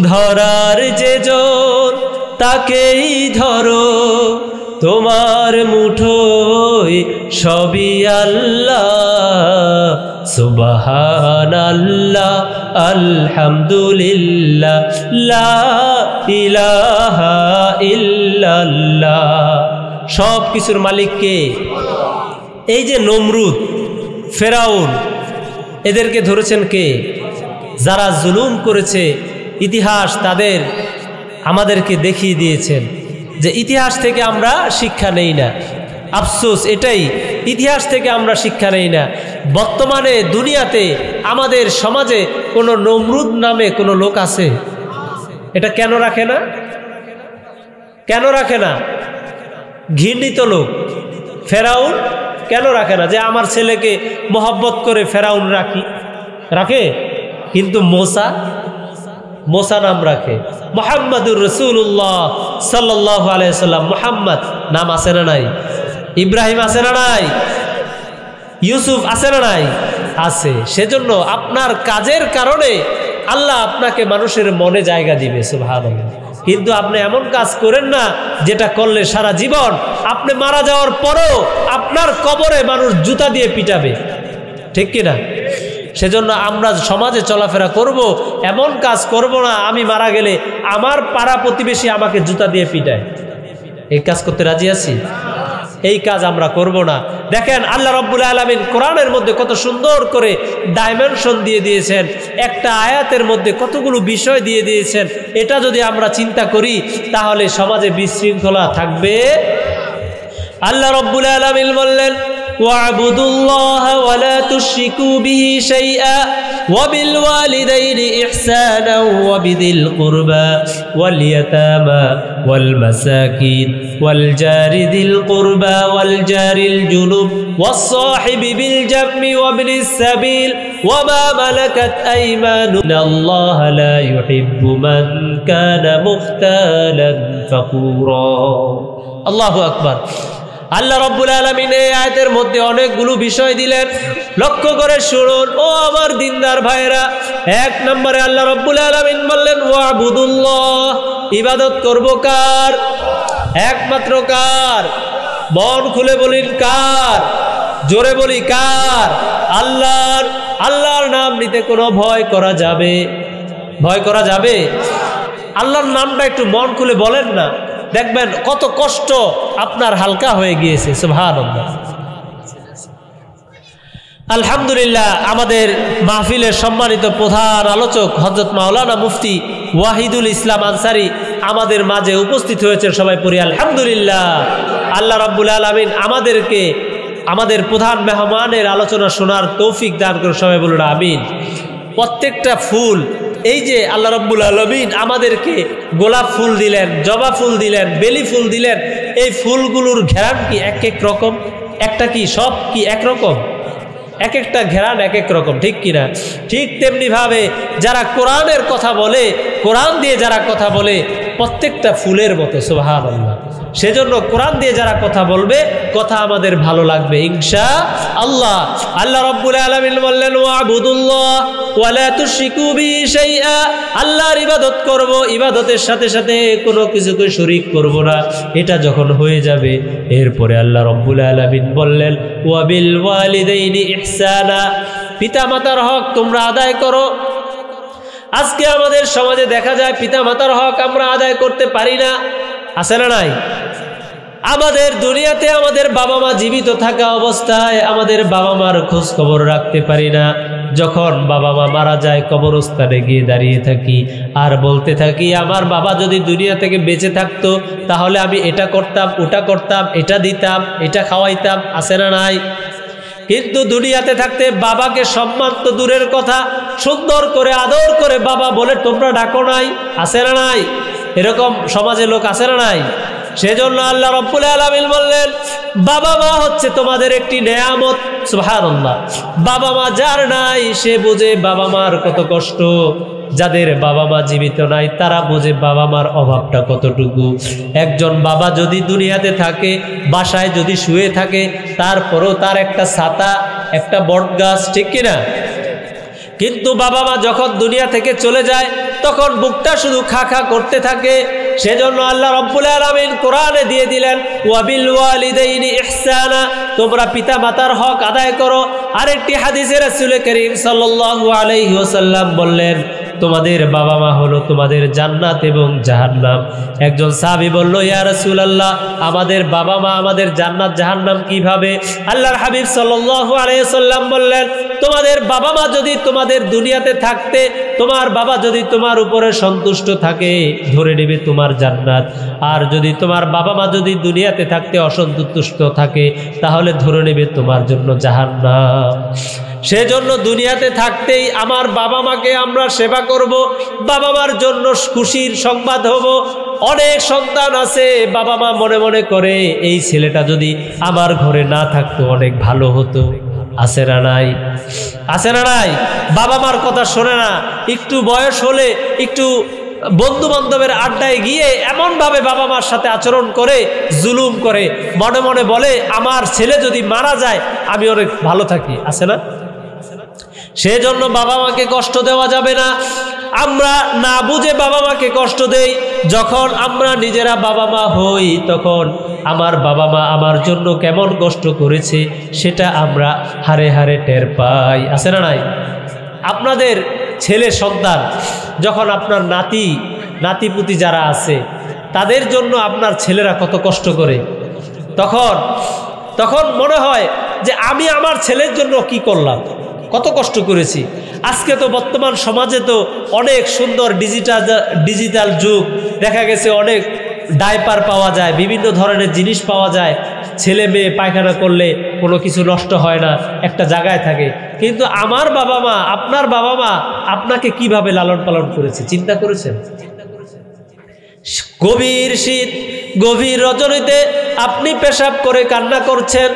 ধরার যে জন তাকেই ধরো, তোমার মুঠোয় সবই আল্লাহ, সুবহানাল্লাহ, আলহামদুলিল্লাহ, লা ইলাহা ইল্লাল্লাহ। সব কিছুর মালিক কে? এই যে নমরুদ, ফেরাউন, এদেরকে ধরেছেন কে? যারা জুলুম করেছে। ইতিহাস তাদের আমাদেরকে দেখিয়ে দিয়েছেন যে ইতিহাস থেকে আমরা শিক্ষা নেই না। আফসোস এটাই, ইতিহাস থেকে আমরা শিক্ষা নেই না। বর্তমানে দুনিয়াতে আমাদের সমাজে কোনো নমরুদ নামে কোনো লোক আছে? এটা কেন রাখে না? কেন রাখে না? ঘৃণিত লোক ফেরাউন কেন রাখে না? যে আমার ছেলেকে মোহব্বত করে ফেরাউন রাখে, কিন্তু মোসা নাম রাখে। মুহাম্মাদুর রাসূলুল্লাহ সাল্লাল্লাহু আলাইহি ওয়াসাল্লাম, মুহাম্মদ নাম আছে না নাই? ইব্রাহিম আছে না নাই? ইউসুফ আছে না নাই? আছে। সেজন্য আপনার কাজের কারণে আল্লাহ আপনাকে মানুষের মনে জায়গা দিবে, সুবহানাল্লাহ। কিন্তু আপনি এমন কাজ করেন না যেটা করলে সারা জীবন আপনি মারা যাওয়ার পরও আপনার কবরে মানুষ জুতা দিয়ে পিটাবে, ঠিক কিনা? সেজন্য আমরা সমাজে চলাফেরা করব, এমন কাজ করব না আমি মারা গেলে আমার পাড়া প্রতিবেশী আমাকে জুতা দিয়ে পিটায়। এই কাজ করতে রাজি আছি? এই কাজ আমরা করব না। দেখেন আল্লাহ রাব্বুল আলামিন কোরআনের মধ্যে কত সুন্দর করে ডাইমেনশন দিয়ে দিয়েছেন, একটা আয়াতের মধ্যে কতগুলো বিষয় দিয়ে দিয়েছেন। এটা যদি আমরা চিন্তা করি তাহলে সমাজে বিশৃঙ্খলা থাকবে। আল্লাহ রাব্বুল আলামিন বললেন, ওয়া'বুদুল্লাহা ওয়া লা তুশরিকু বিহি শাইআ ওয়া বিল ওয়ালিদাইনি ইহসানাও ওয়া বিযিল কুরবা ওয়াল ইয়াতামা ওয়াল মাসাকিন ওয়াল জারি যিল কুরবা ওয়াল জারিল জুনুব ওয়াস সাহিবি বিল জামবি ওয়া ইবনিস সাবিল ওয়া মা মালাকাত আইমানুকুম আল্লাহা লা ইউহিব্বু মান কানা মুখতালান ফাকুরা। আল্লাহু আকবার। আল্লাহ রাব্বুল আলামিন এই আয়াতের মধ্যে অনেকগুলো বিষয় দিলেন, লক্ষ্য করে শুনুন ও আমার দিনদার ভাইরা। এক নম্বরে আল্লাহ রাব্বুল আলামিন বললেন ওয়া'বুদুল্লাহ, ইবাদত করব কার? একমাত্র কার? মন খুলে বলিন কার? জোরে বলি কার? আল্লাহর। আল্লাহর নাম নিতে কোনো ভয় করা যাবে? ভয় করা যাবে? আল্লাহর নামটা একটু মন খুলে বলেন না, দেখবেন কত কষ্ট আপনার হালকা হয়ে গিয়েছে। সুবহানাল্লাহ। আলহামদুলিল্লাহ, আমাদের মাহফিলের সম্মানিত প্রধান আলোচক হযরত মাওলানা মুফতি ওয়াহিদুল ইসলাম আনসারী আমাদের মাঝে উপস্থিত হয়েছে। সবাই পড়ি আলহামদুলিল্লাহ। আল্লাহ রাব্বুল আলামিন আমাদেরকে আমাদের প্রধান মেহমানের আলোচনা শোনার তৌফিক দান করে, সবাই বলুন আমিন। প্রত্যেকটা ফুল, এই যে আল্লাহ রাব্বুল আলামিন আমাদেরকে গোলাপ ফুল দিলেন, জবা ফুল দিলেন, বেলি ফুল দিলেন, এই ফুলগুলোর ঘেরান কি এক এক রকম? একটা কি সব কি একরকম? এক একটা ঘেরান এক এক রকম, ঠিক কিনা? ঠিক তেমনি ভাবে যারা কোরআনের কথা বলে, কোরআন দিয়ে যারা কথা বলে, প্রত্যেকটা ফুলের মতো। সুবহানাল্লাহ। সেজন্য কোরআন দিয়ে যারা কথা বলবে, কথা আমাদের ভালো লাগবে ইনশাআল্লাহ। আল্লাহ রাব্বুল আলামিন বললেন ওয়া'বুদুল্লাহ ওয়া লা তুশরিকু বিহি শাইআ, আল্লাহর ইবাদত করব, ইবাদতের সাথে সাথে কোনো কিছুকে শরীক করব না। এটা যখন হয়ে যাবে, এরপরে আল্লাহ রাব্বুল আলামিন বললেন ওয়া বিল ওয়ালিদাইনি ইহসানা, পিতামাতার হক তোমরা আদায় করো। আজকে আমাদের সমাজে দেখা যায় পিতামাতার হক আমরা আদায় করতে পারি না, আছে না নাই? আমাদের দুনিয়াতে আমাদের বাবা মা জীবিত থাকা অবস্থায় আমাদের বাবা মার খোঁজ খবর রাখতে পারি না। যখন বাবা মা মারা যায় কবরস্থানে গিয়ে দাঁড়িয়ে থাকি আর বলতে থাকি আমার বাবা যদি দুনিয়া থেকে বেঁচে থাকতো তাহলে আমি এটা করতাম, ওটা করতাম, এটা দিতাম, এটা খাওয়াইতাম, আছে না নাই? কিন্তু দুনিয়াতে থাকতে বাবাকে সম্মান তো দূরের কথা, সুন্দর করে আদর করে বাবা বলে তোমরা ডাকো নাই, আছে না নাই? এরকম সমাজে লোক আছে না নাই? সেজন্য আল্লাহ রাব্বুল আলামিন বললেন বাবা মা হচ্ছে তোমাদের একটি নেয়ামত। সুবহানাল্লাহ। বাবা মা যার নাই সে বুঝে বাবা মার কত কষ্ট, যাদের বাবা মা জীবিত নাই তারা বুঝে বাবা মার অভাবটা কতটুকু। একজন বাবা যদি দুনিয়াতে থাকে, বাসায় যদি শুয়ে থাকে, তারপরও তার একটা ছাতা, একটা বটগাছ, ঠিক কিনা? কিন্তু বাবা মা যখন দুনিয়া থেকে চলে যায় তখন বুকটা শুধু খা খা করতে থাকে। সেজন্য আল্লাহ রাব্বুল আলামিন কোরআনে দিয়ে দিলেন ওয়াবিল ওয়ালিদাইনি ইহসানা, তোমরা পিতা মাতার হক আদায় করো। আরেকটি হাদিসে রাসূল করিম সাল্লাল্লাহু আলাইহি ওয়াসাল্লাম বললেন তোমাদের বাবা মা হলো তোমাদের জান্নাত এবং জাহান্নাম। একজন সাহাবী বলল ইয়া রাসূলুল্লাহ, আমাদের বাবা মা আমাদের জান্নাত জাহান্নাম কিভাবে? আল্লাহর হাবিব সাল্লাল্লাহু আলাইহি ওয়াসাল্লাম বললেন তোমাদের বাবা মা যদি তোমাদের দুনিয়াতে থাকতে, তোমার বাবা যদি তোমার উপরে সন্তুষ্ট থাকে, ধরে নেবে তোমার জান্নাত। আর যদি তোমার বাবা মা যদি দুনিয়াতে থাকতে অসন্তুষ্ট থাকে, তাহলে ধরে নেবে তোমার জন্য জাহান্নাম। সেজন্য দুনিয়াতে থাকতেই আমার বাবা মাকে আমরা সেবা করব, বাবা মার জন্য খুশির সংবাদ হব। অনেক সন্তান আছে বাবা মা মনে মনে করে এই ছেলেটা যদি আমার ঘরে না থাকতো অনেক ভালো হতো। আছে না নাই? আছে না নাই? বাবা মার কথা শোনে না, একটু বয়স হলে একটু বন্ধু বান্ধবের আড্ডায় গিয়ে এমনভাবে বাবা মার সাথে আচরণ করে, জুলুম করে, মনে মনে বলে আমার ছেলে যদি মারা যায় আমি অনেক ভালো থাকি। আছে না? সেজন্য বাবা মাকে কষ্ট দেওয়া যাবে না। আমরা না বুঝে বাবা মাকে কষ্ট দেই। যখন আমরা নিজেরা বাবা মা হই তখন আমার বাবা মা আমার জন্য কেমন কষ্ট করেছে সেটা আমরা হারে হারে টের পাই। আছে না নাই? আপনাদের ছেলে সন্তান যখন আপনার নাতিপুতি যারা আছে তাদের জন্য আপনার ছেলেরা কত কষ্ট করে, তখন মনে হয় যে আমি আমার ছেলের জন্য কি করলাম, কত কষ্ট করেছি। আজকে তো বর্তমান সমাজে তো অনেক সুন্দর ডিজিটাল যুগ, দেখা গেছে অনেক ডাইপার পাওয়া যায়, বিভিন্ন ধরনের জিনিস পাওয়া যায়। ছেলে মেয়ে পায়খানা করলে কোনো কিছু নষ্ট হয় না, একটা জায়গায় থাকে। কিন্তু আমার বাবা মা, আপনার বাবা মা আপনাকে কিভাবে লালন পালন করেছে চিন্তা করেছেন? গভীর শীত, গভীর রজনীতে আপনি পেশাব করে কান্না করছেন,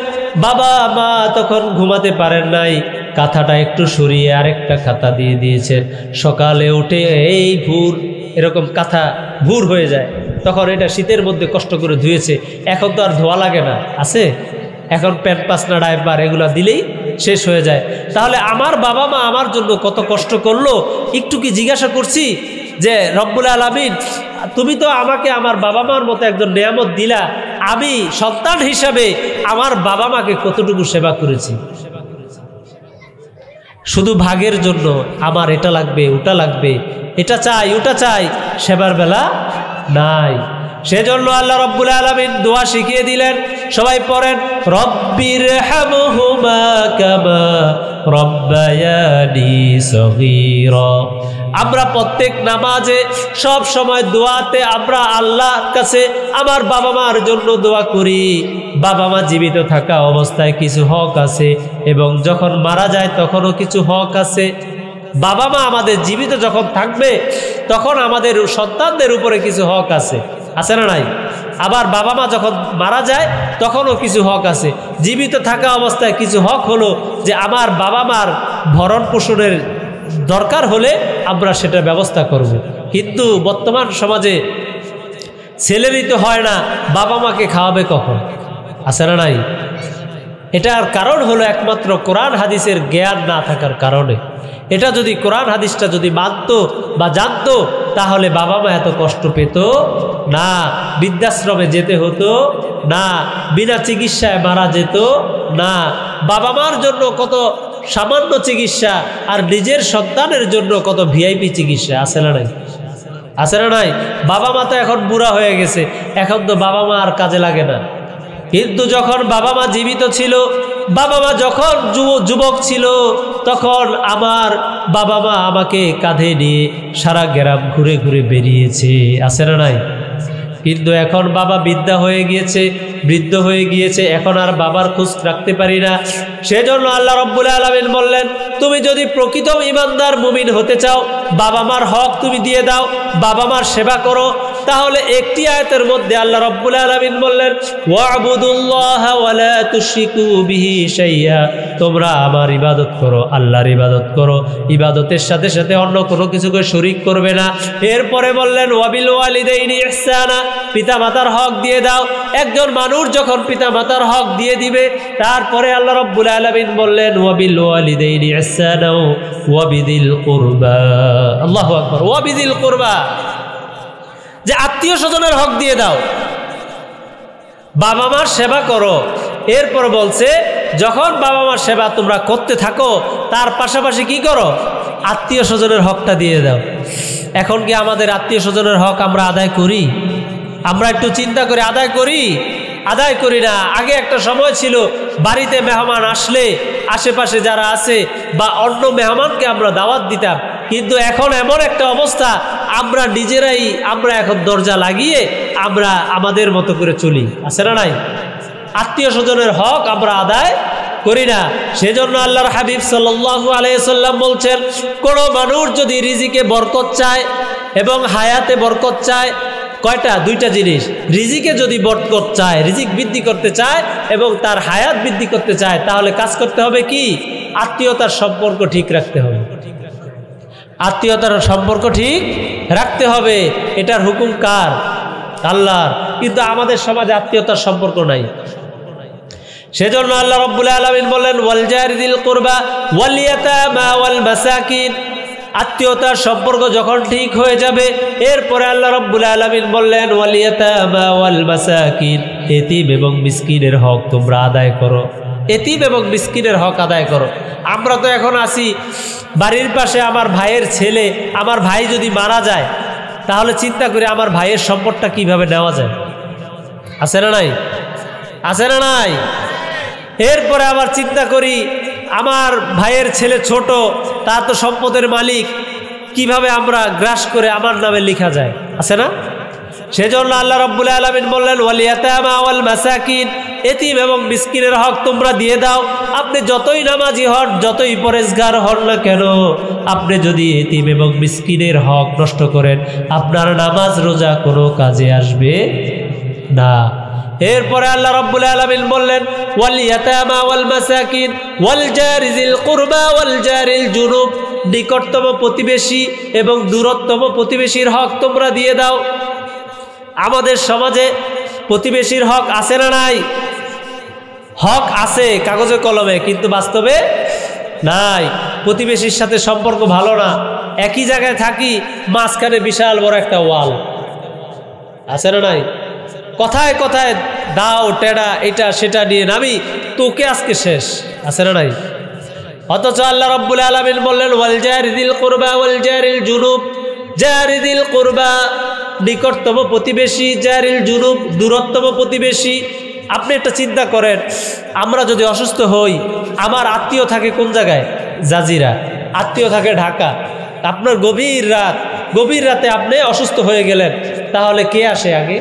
বাবা মা তখন ঘুমাতে পারেন নাই, কাঁথাটা একটু সরিয়ে আরেকটা কাঁথা দিয়ে দিয়েছেন। সকালে উঠে এই ভোর এরকম কাঁথা ভোর হয়ে যায়, তখন এটা শীতের মধ্যে কষ্ট করে ধুয়েছে। এখন তো আর ধোয়া লাগে না, আছে? এখন প্যান্ট পাসনা ডাইপার এগুলো দিলেই শেষ হয়ে যায়। তাহলে আমার বাবা মা আমার জন্য কত কষ্ট করলো একটু কি জিজ্ঞাসা করছি যে রব্বুল আলামিন তুমি তো আমাকে আমার বাবা মার মতো একজন নিয়ামত দিলা, আমি সন্তান হিসাবে আমার বাবা মাকে কতটুকু সেবা করেছি? শুধু ভাগের জন্য আমার এটা লাগবে ওটা লাগবে, এটা চাই ওটা চাই, সেবার বেলা নাই। সেজন্য আল্লাহ রাব্বুল আলামিন দোয়া শিখিয়ে দিলেন, সবাই পড়েন রব্বির হামহুমা কামা রব্বায়ানি সগীরা। আমরা প্রত্যেক নামাজে সব সময় দোয়াতে আমরা আল্লাহর কাছে আমার বাবা মার জন্য দোয়া করি। বাবা মা জীবিত থাকা অবস্থায় কিছু হক আছে এবং যখন মারা যায় তখনও কিছু হক আছে। বাবা মা আমাদের জীবিত যখন থাকবে তখন আমাদের সন্তানদের উপরে কিছু হক আছে, আছে না নাই? আবার বাবা মা যখন মারা যায় তখনও কিছু হক আছে। জীবিত থাকা অবস্থায় কিছু হক হলো যে আমার বাবা মার ভরণ পোষণের দরকার হলে আমরা সেটা ব্যবস্থা করব। কিন্তু বর্তমান সমাজে ছেলেরই তো হয় না, বাবা মাকে খাওয়াবে কখন? আছে না নাই? এটার কারণ হলো একমাত্র কোরআন হাদিসের জ্ঞান না থাকার কারণে। এটা যদি কোরআন হাদিসটা যদি মানতো বা জানতো তাহলে বাবা মা এত কষ্ট পেত না, বৃদ্ধাশ্রমে যেতে হতো না, বিনা চিকিৎসায় মারা যেত না। বাবা মার জন্য কত সামান্য চিকিৎসা আর নিজের সন্তানের জন্য কত ভিআইপি চিকিৎসা, আছে না নাই? আছে না নাই? বাবা মা তো এখন বুড়া হয়ে গেছে, এখন তো বাবা মা আর কাজে লাগে না। কিন্তু যখন বাবা মা জীবিত ছিল, বাবা মা যখন যুবক ছিল, তখন আমার বাবা মা আমাকে কাঁধে নিয়ে সারা গ্রাম ঘুরে ঘুরে বেরিয়েছে, আছে না নাই? কিন্তু এখন বাবা বৃদ্ধা হয়ে গিয়েছে, বৃদ্ধ হয়ে গিয়েছে, এখন আর বাবার খোঁজ রাখতে পারি না। সেজন্য আল্লাহ রাব্বুল আলামিন বললেন, তুমি যদি প্রকৃত ঈমানদার মুমিন হতে চাও, বাবা মার হক তুমি দিয়ে দাও, বাবা মার সেবা করো। তাহলে একটি আয়াতের মধ্যে আল্লাহ রাব্বুল আলামিন বললেন ওয়া'বুদুল্লাহা ওয়া লা তুশরিকু বিহি শাইআ, তোমরা আমার ইবাদত করো, আল্লাহর ইবাদত করো, ইবাদতের সাথে সাথে অন্য কোনো কিছুকে শরীক করবে না। এরপরে বললেন ওয়াবিল ওয়ালিদাইনি ইহসানা, পিতামাতার হক দিয়ে দাও। একজন মানুষ যখন পিতামাতার হক দিয়ে দিবে, তারপরে আল্লাহ রাব্বুল আলামিন বললেন ওয়াবিল ওয়ালিদাইনি ইহসানা ওয়াবিদিল কুরবা। আল্লাহু আকবার, ওয়াবিদিল কুরবা, যে আত্মীয় স্বজনের হক দিয়ে দাও, বাবা মার সেবা করো। এরপর বলছে যখন বাবা মার সেবা তোমরা করতে থাকো, তার পাশাপাশি কি করো, আত্মীয় স্বজনের হকটা দিয়ে দাও। এখন কি আমাদের আত্মীয় স্বজনের হক আমরা আদায় করি? আমরা একটু চিন্তা করে আদায় করি? আদায় করি না। আগে একটা সময় ছিল বাড়িতে মেহমান আসলে আশেপাশে যারা আছে বা অন্য মেহমানকে আমরা দাওয়াত দিতাম, কিন্তু এখন এমন একটা অবস্থা আমরা নিজেরাই আমরা এখন দরজা লাগিয়ে আমরা আমাদের মতো করে চলি, আছে না নাই? আত্মীয় স্বজনের হক আমরা আদায় করি না। সেজন্য আল্লাহর হাবিব সাল্লাল্লাহু আলাইহি ওয়াসাল্লাম বলছেন, কোনো মানুষ যদি রিজিকে বরকত চায় এবং হায়াতে বরকত চায়, কয়টা? দুইটা জিনিস। রিজিকে যদি বরকত চায়, রিজিক বৃদ্ধি করতে চায় এবং তার হায়াত বৃদ্ধি করতে চায়, তাহলে কাজ করতে হবে কি? আত্মীয়তার সম্পর্ক ঠিক রাখতে হবে। আত্মীয়তার সম্পর্ক ঠিক রাখতে হবে। এটার হুকুম কার? আল্লাহর। কিন্তু আমাদের সমাজে আত্মীয়তার সম্পর্ক নাই। সেজন্য আল্লাহ রাব্বুল আলামিন বললেন ওয়াল জারি যিল কুরবা ওয়াল ইয়াতামা ওয়াল মাসাকিন, আত্মীয়তার সম্পর্ক যখন ঠিক হয়ে যাবে, এরপরে আল্লাহ রাব্বুল আলামিন বললেন ওয়াল ইয়াতামা ওয়াল মাসাকিন, এতিম এবং মিসকিনের হক তোমরা আদায় করো। এতিম এবং মিসকিনের হক আদায় করো। আমরা তো এখন আসি বাড়ির পাশে আমার ভাইয়ের ছেলে, আমার ভাই যদি মারা যায়, তাহলে চিন্তা করি আমার ভাইয়ের সম্পদটা কিভাবে নেওয়া যায়, আছে না নাই? আছে না নাই? এরপরে আবার চিন্তা করি আমার ভাইয়ের ছেলে ছোট, তার তো সম্পদের মালিক, কিভাবে আমরা গ্রাস করে আমার নামে লেখা যায়, আছে না? সেজন্য আল্লাহ রাব্বুল আলামিন বললেন ওয়াল ইয়াতামা ওয়াল মাসাকিন, এতিম এবং মিসকিনের হক তোমরা দিয়ে দাও। আপনি যতই নামাজি হন, যতই পরেজগার হন না কেন, আপনি যদি এতিম এবং মিসকিনের হক নষ্ট করেন, আপনার নামাজ রোজা কোনো কাজে আসবে না। এরপরে আল্লাহ রাব্বুল আলামিন বললেন ওয়াল ইয়াতামা ওয়াল মাসাকিন ওয়াল জারি যিল কুরবা ওয়াল জারিল জুনুব, নিকটতম প্রতিবেশী এবং দূরতম প্রতিবেশীর হক তোমরা দিয়ে দাও। আমাদের সমাজে প্রতিবেশীর হক আছে না নাই? হক আছে কাগজে কলমে, কিন্তু বাস্তবে নাই। প্রতিবেশীর সাথে সম্পর্ক ভালো না, একই জায়গায় থাকি, মাঝখানে বিশাল বড় একটা ওয়াল, আছে না নাই? কথায় কথায় দাও টেডা এটা সেটা নিয়ে নামি, তোকে আজকে শেষ, আছে না নাই? অথচ আল্লাহ রাব্বুল আলামিন বললেন ওয়াল জারি যিল কুরবা ওয়াল জারিল জুনুব, জারি যিল কুরবা নিকটতম প্রতিবেশী, জারিল জুনুব দূরতম প্রতিবেশী। আপনি একটা চিন্তা করেন, আমরা যদি অসুস্থ হই, আমার আত্মীয় থাকে কোন জায়গায়? জাজিরা। আত্মীয় থাকে ঢাকা। আপনার গভীর রাতে আপনি অসুস্থ হয়ে গেলেন, তাহলে কে আসে আগে?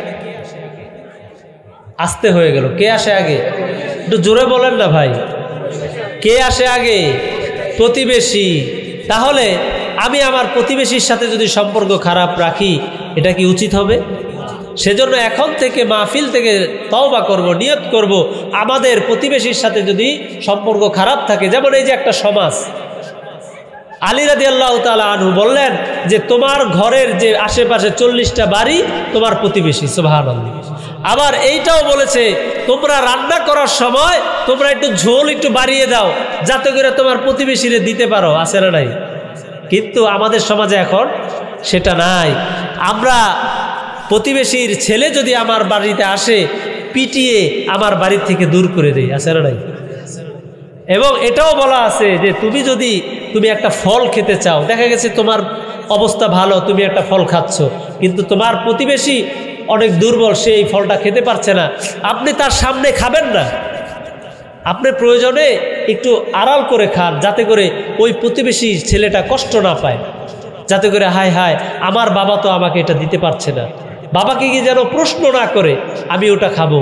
আসতে হয়ে গেল, কে আসে আগে? একটু জোরে বলেন না ভাই, কে আসে আগে? প্রতিবেশী। তাহলে আমি আমার প্রতিবেশীর সাথে যদি সম্পর্ক খারাপ রাখি, এটা কি উচিত হবে? সেজন্য এখন থেকে মাহফিল থেকে তওবা করব, নিয়ত করব, আমাদের প্রতিবেশীর সাথে যদি সম্পর্ক খারাপ থাকে, যেমন এই যে একটা সমাজ, আলী রাদিয়াল্লাহু তাআলা আনহু বললেন যে তোমার ঘরের যে আশেপাশে 40টা বাড়ি তোমার প্রতিবেশী, সুবহানাল্লাহ। আবার এইটাও বলেছে তোমরা রান্না করার সময় তোমরা একটু ঝোল একটু বাড়িয়ে দাও, যাতে করে তোমার প্রতিবেশীরে দিতে পারো, আছে না নাই? কিন্তু আমাদের সমাজে এখন সেটা নাই। আমরা প্রতিবেশীর ছেলে যদি আমার বাড়িতে আসে, পিটিয়ে আমার বাড়ির থেকে দূর করে দেই, আছে না নাই? এবং এটাও বলা আছে যে তুমি একটা ফল খেতে চাও, দেখা গেছে তোমার অবস্থা ভালো, তুমি একটা ফল খাচ্ছ, কিন্তু তোমার প্রতিবেশী অনেক দুর্বল, সে এই ফলটা খেতে পারছে না, আপনি তার সামনে খাবেন না। আপনি প্রয়োজনে একটু আড়াল করে খান, যাতে করে ওই প্রতিবেশী ছেলেটা কষ্ট না পায়, যাতে করে হায় হায় আমার বাবা তো আমাকে এটা দিতে পারছে না, বাবাকে কি যেন প্রশ্ন না করে আমি ওটা খাবো।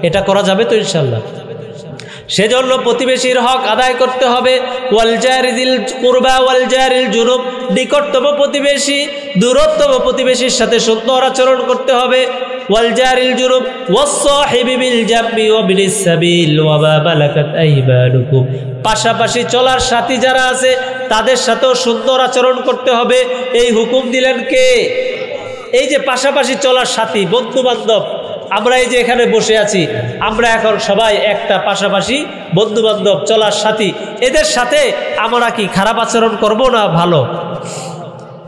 এটা করা যাবে তো ইনশাল্লাহ? সেজন্য প্রতিবেশীর হক আদায় করতে হবে। ওয়াল জারিল কুরবা ওয়াল জারিল জুনুব, নিকটতম প্রতিবেশী দূরতম প্রতিবেশীর সাথে সুন্দর আচরণ করতে হবে। ওয়াল জারিল জুনুব ওয়াস সাহিবি বিল জাম্বি ওয়া বিলিস সাবিল ওয়া মা মালাকাত আইমানুকুম, পাশাপাশি চলার সাথী যারা আছে তাদের সাথেও সুন্দর আচরণ করতে হবে। এই হুকুম দিলেন কে? এই যে পাশাপাশি চলার সাথী, বন্ধু বান্ধব, আমরা এই যে এখানে বসে আছি, আমরা এখন সবাই একটা পাশাপাশি বন্ধু বান্ধব চলার সাথী, এদের সাথে আমরা কি খারাপ আচরণ করব না?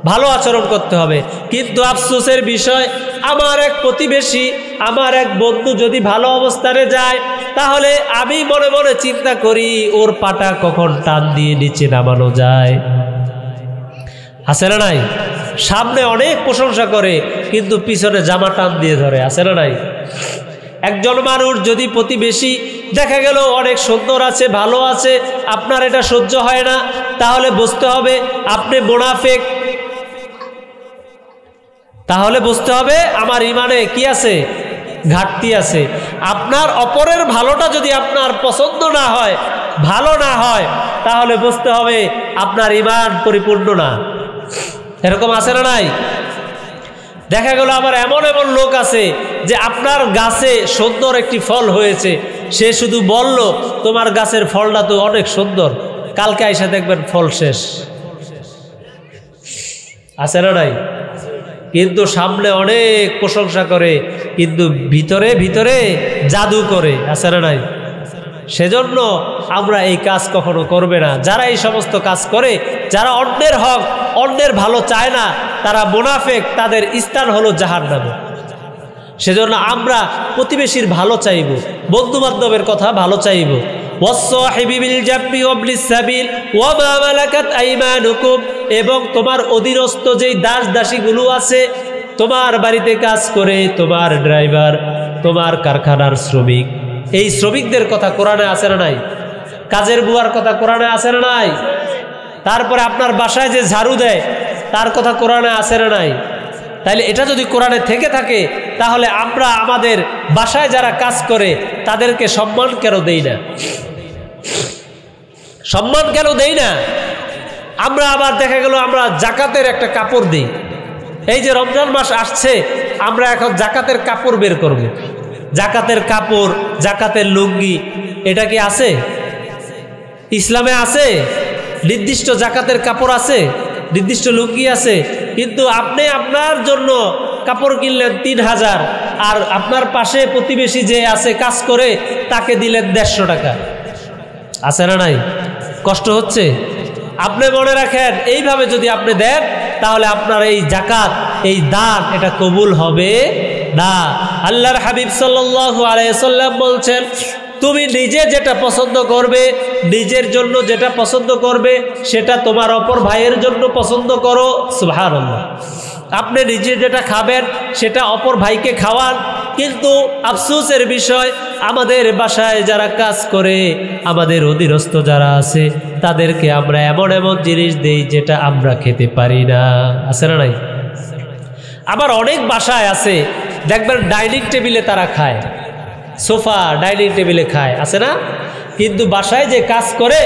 ভালো আচরণ করতে হবে। কিন্তু আফসোসের বিষয়, আমার এক প্রতিবেশী, আমার এক বন্ধু যদি ভালো অবস্থানে যায়, তাহলে আমি মনে মনে চিন্তা করি ওর পাটা কখন টান দিয়ে নিচে নামানো যায়। আছে না নাই? সামনে অনেক প্রশংসা করে কিন্তু পিছনে জামা টান দিয়ে ধরে। আছে না নাই? একজন মানুষ যদি প্রতিবেশী দেখা গেল অনেক সুন্দর আছে, ভালো আছে, আপনার এটা সহ্য হয় না, তাহলে বুঝতে হবে আপনি মুনাফিক। তাহলে বুঝতে হবে আমার ইমানে কি আছে? ঘাটতি আছে। আপনার অপরের ভালোটা যদি আপনার পছন্দ না হয়, ভালো না হয়, তাহলে বুঝতে হবে আপনার ইমান পরিপূর্ণ না। এরকম আছে না নাই? দেখা গেল আবার এমন এমন লোক আছে যে আপনার গাছে সুন্দর একটি ফল হয়েছে, সে শুধু বলল তোমার গাছের ফলটা তো অনেক সুন্দর, কালকে এসে দেখবেন ফল শেষ। আছে না নাই? কিন্তু সামনে অনেক প্রশংসা করে কিন্তু ভিতরে ভিতরে জাদু করে। আছে না নাই? সেজন্য আমরা এই কাজ কখনো করবে না। যারা এই সমস্ত কাজ করে, যারা অন্যের হক, অন্যের ভালো চায় না, তারা মুনাফিক, তাদের স্থান হলো জাহান্নামে। সেজন্য আমরা প্রতিবেশীর ভালো চাইব, বন্ধু বান্ধবের কথা ভালো চাইব। এবং তোমার অধীনস্থ যেই দাস দাসীগুলো আছে, তোমার বাড়িতে কাজ করে, তোমার ড্রাইভার, তোমার কারখানার শ্রমিক, এই শ্রমিকদের কথা কোরআনে আছে না নাই? কাজের বুয়ার কথা কোরআনে আছে না নাই? তারপরে আপনার বাসায় যে ঝাড়ু দেয় তার কথা কোরআনে আছে না নাই? তাইলে এটা যদি কোরআনে থেকে থাকে, তাহলে আমরা আমাদের বাসায় যারা কাজ করে তাদেরকে সম্মান কেন দেই না? সম্মান কেন দেই না? আমরা আবার দেখা গেল আমরা জাকাতের একটা কাপড় দিই। এই যে রমজান মাস আসছে, আমরা এখন জাকাতের কাপড় বের করব। জাকাতের কাপড়, জাকাতের লুঙ্গি, এটা কি আছে? ইসলামে আছে? নির্দিষ্ট জাকাতের কাপড় আছে, নির্দিষ্ট লুঙ্গি আছে। কিন্তু আপনি আপনার জন্য কাপড় কিনলেন 3000, আর আপনার পাশে প্রতিবেশী যে আছে কাজ করে তাকে দিলেন 150 টাকা। আছে না নাই? কষ্ট হচ্ছে। আপনি মনে রাখেন, এইভাবে যদি আপনি দেন তাহলে আপনার এই জাকাত, এই দান, এটা কবুল হবে না। আল্লাহর হাবিব সাল্লাল্লাহু আলাইহি ওয়াসাল্লাম বলছেন, তুমি নিজে যেটা পছন্দ করবে, নিজের জন্য যেটা পছন্দ করবে, সেটা তোমার অপর ভাইয়ের জন্য পছন্দ করো। সুবহানাল্লাহ। আপনি নিজে যেটা খাবেন সেটা অপর ভাইকে খাওয়ান। কিন্তু আফসোসের বিষয়, আমাদের বাসায় যারা কাজ করে, আমাদের অধীনস্থ যারা আছে, তাদেরকে আমরা এমন এমন জিনিস দেই যেটা আমরা খেতে পারি না। আছে না নাই? আবার অনেক বাসায় আছে দেখবেন ডাইনিং টেবিলে তারা খায়, সোফা ডাইনিং টেবিলে খায়। আছে না? কিন্তু বাসায় যে কাজ করে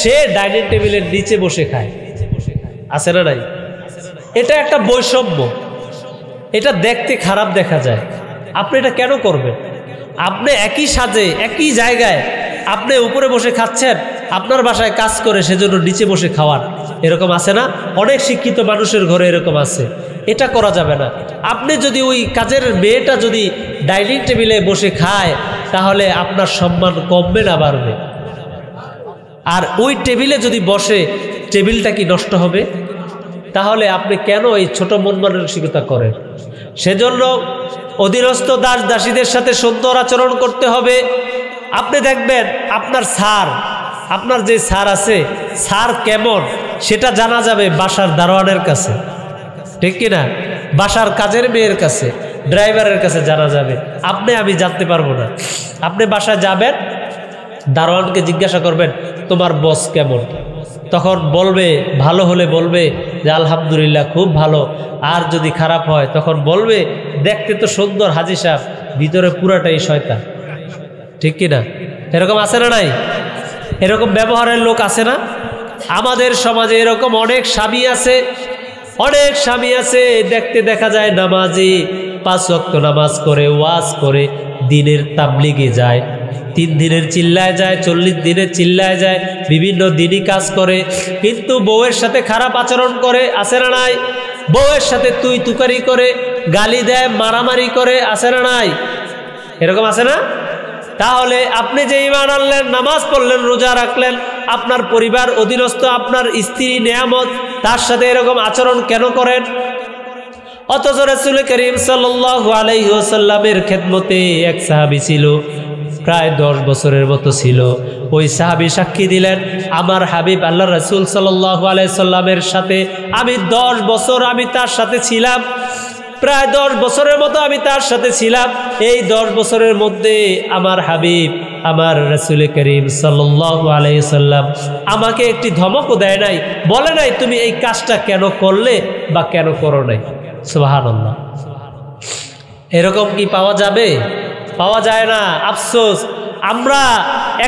সে ডাইনিং টেবিলের নিচে বসে খায়। আছে না নাই? এটা একটা বৈষম্য, এটা দেখতে খারাপ দেখা যায়। আপনি এটা কেন করবেন? আপনি একই সাজে, একই জায়গায়, আপনি উপরে বসে খাচ্ছেন, আপনার বাসায় কাজ করে সেজন্য নিচে বসে খাওয়ান। এরকম আছে না? অনেক শিক্ষিত মানুষের ঘরে এরকম আছে। এটা করা যাবে না। আপনি যদি ওই কাজের মেয়েটা যদি ডাইনিং টেবিলে বসে খায়, তাহলে আপনার সম্মান কমবে না বাড়বে? আর ওই টেবিলে যদি বসে, টেবিলটা কি নষ্ট হবে? তাহলে আপনি কেন এই ছোট মন মানসিকতা করেন? সেজন্য অধীনস্থ দাস দাসীদের সাথে সুন্দর আচরণ করতে হবে। আপনি দেখবেন আপনার স্যার, আপনার যে স্যার আছে, স্যার কেমন সেটা জানা যাবে বাসার দারোয়ানের কাছে, ঠিক কিনা? বাসার কাজের মেয়ের কাছে, ড্রাইভারের কাছে জানা যাবে। আমি জানতে পারবো না। আপনি বাসায় যাবেন, দারোয়ানকে জিজ্ঞাসা করবেন তোমার বস কেমন, তখন বলবে, ভালো হলে বলবে যে আলহামদুলিল্লাহ খুব ভালো, আর যদি খারাপ হয় তখন বলবে দেখতে তো সুন্দর হাজি সাহেব, ভিতরে পুরাটাই শয়তান, ঠিক কিনা? এরকম আছে না নাই? এরকম ব্যবহারের লোক আছে না? আমাদের সমাজে এরকম অনেক স্বামী আছে, অনেক স্বামী আছে, দেখতে দেখা যায় নামাজি, 5 ওয়াক্ত নামাজ করে, ওয়াজ করে, দিনের তাবলিগে যায়, 3 দিনের চিল্লায় যায়, 40 দিনের চিল্লায় যায়, বিভিন্ন দিনই কাজ করে, কিন্তু বউয়ের সাথে খারাপ আচরণ করে, আছে না নাই? বউয়ের সাথে তুই তুকারি করে, গালি দেয়, মারামারি করে, আছে না নাই? এরকম আছে না? তাহলে আপনি যে ঈমান আনলেন, নামাজ পড়লেন, রোজা রাখলেন, আপনার পরিবার অধীনস্থ, আপনার স্ত্রী নেয়ামত, তার সাথে এরকম আচরণ কেন করেন? অথচ রাসূল করিম সাল্লাল্লাহু আলাইহি ওয়াসাল্লামের খেদমতে এক সাহাবী ছিল, প্রায় 10 বছরের মতো ছিল। ওই সাহাবী সাক্ষী দিলেন, আমার হাবিব আল্লাহ রাসূল সাল্লাল্লাহু আলাইহি সাল্লামের সাথে আমি 10 বছর আমি তার সাথে ছিলাম, প্রায় 10 বছরের মতো আমি তার সাথে ছিলাম। এই 10 বছরের মধ্যে আমার হাবিব, আমার রাসূল করিম সাল্লাল্লাহু আলাইহি সাল্লাম আমাকে একটি ধমকও দেয় নাই, বলে নাই তুমি এই কাজটা কেন করলে বা কেন করো নাই। সুবহানাল্লাহ। এরকম কি পাওয়া যাবে? পাওয়া যায় না। আফসোস, আমরা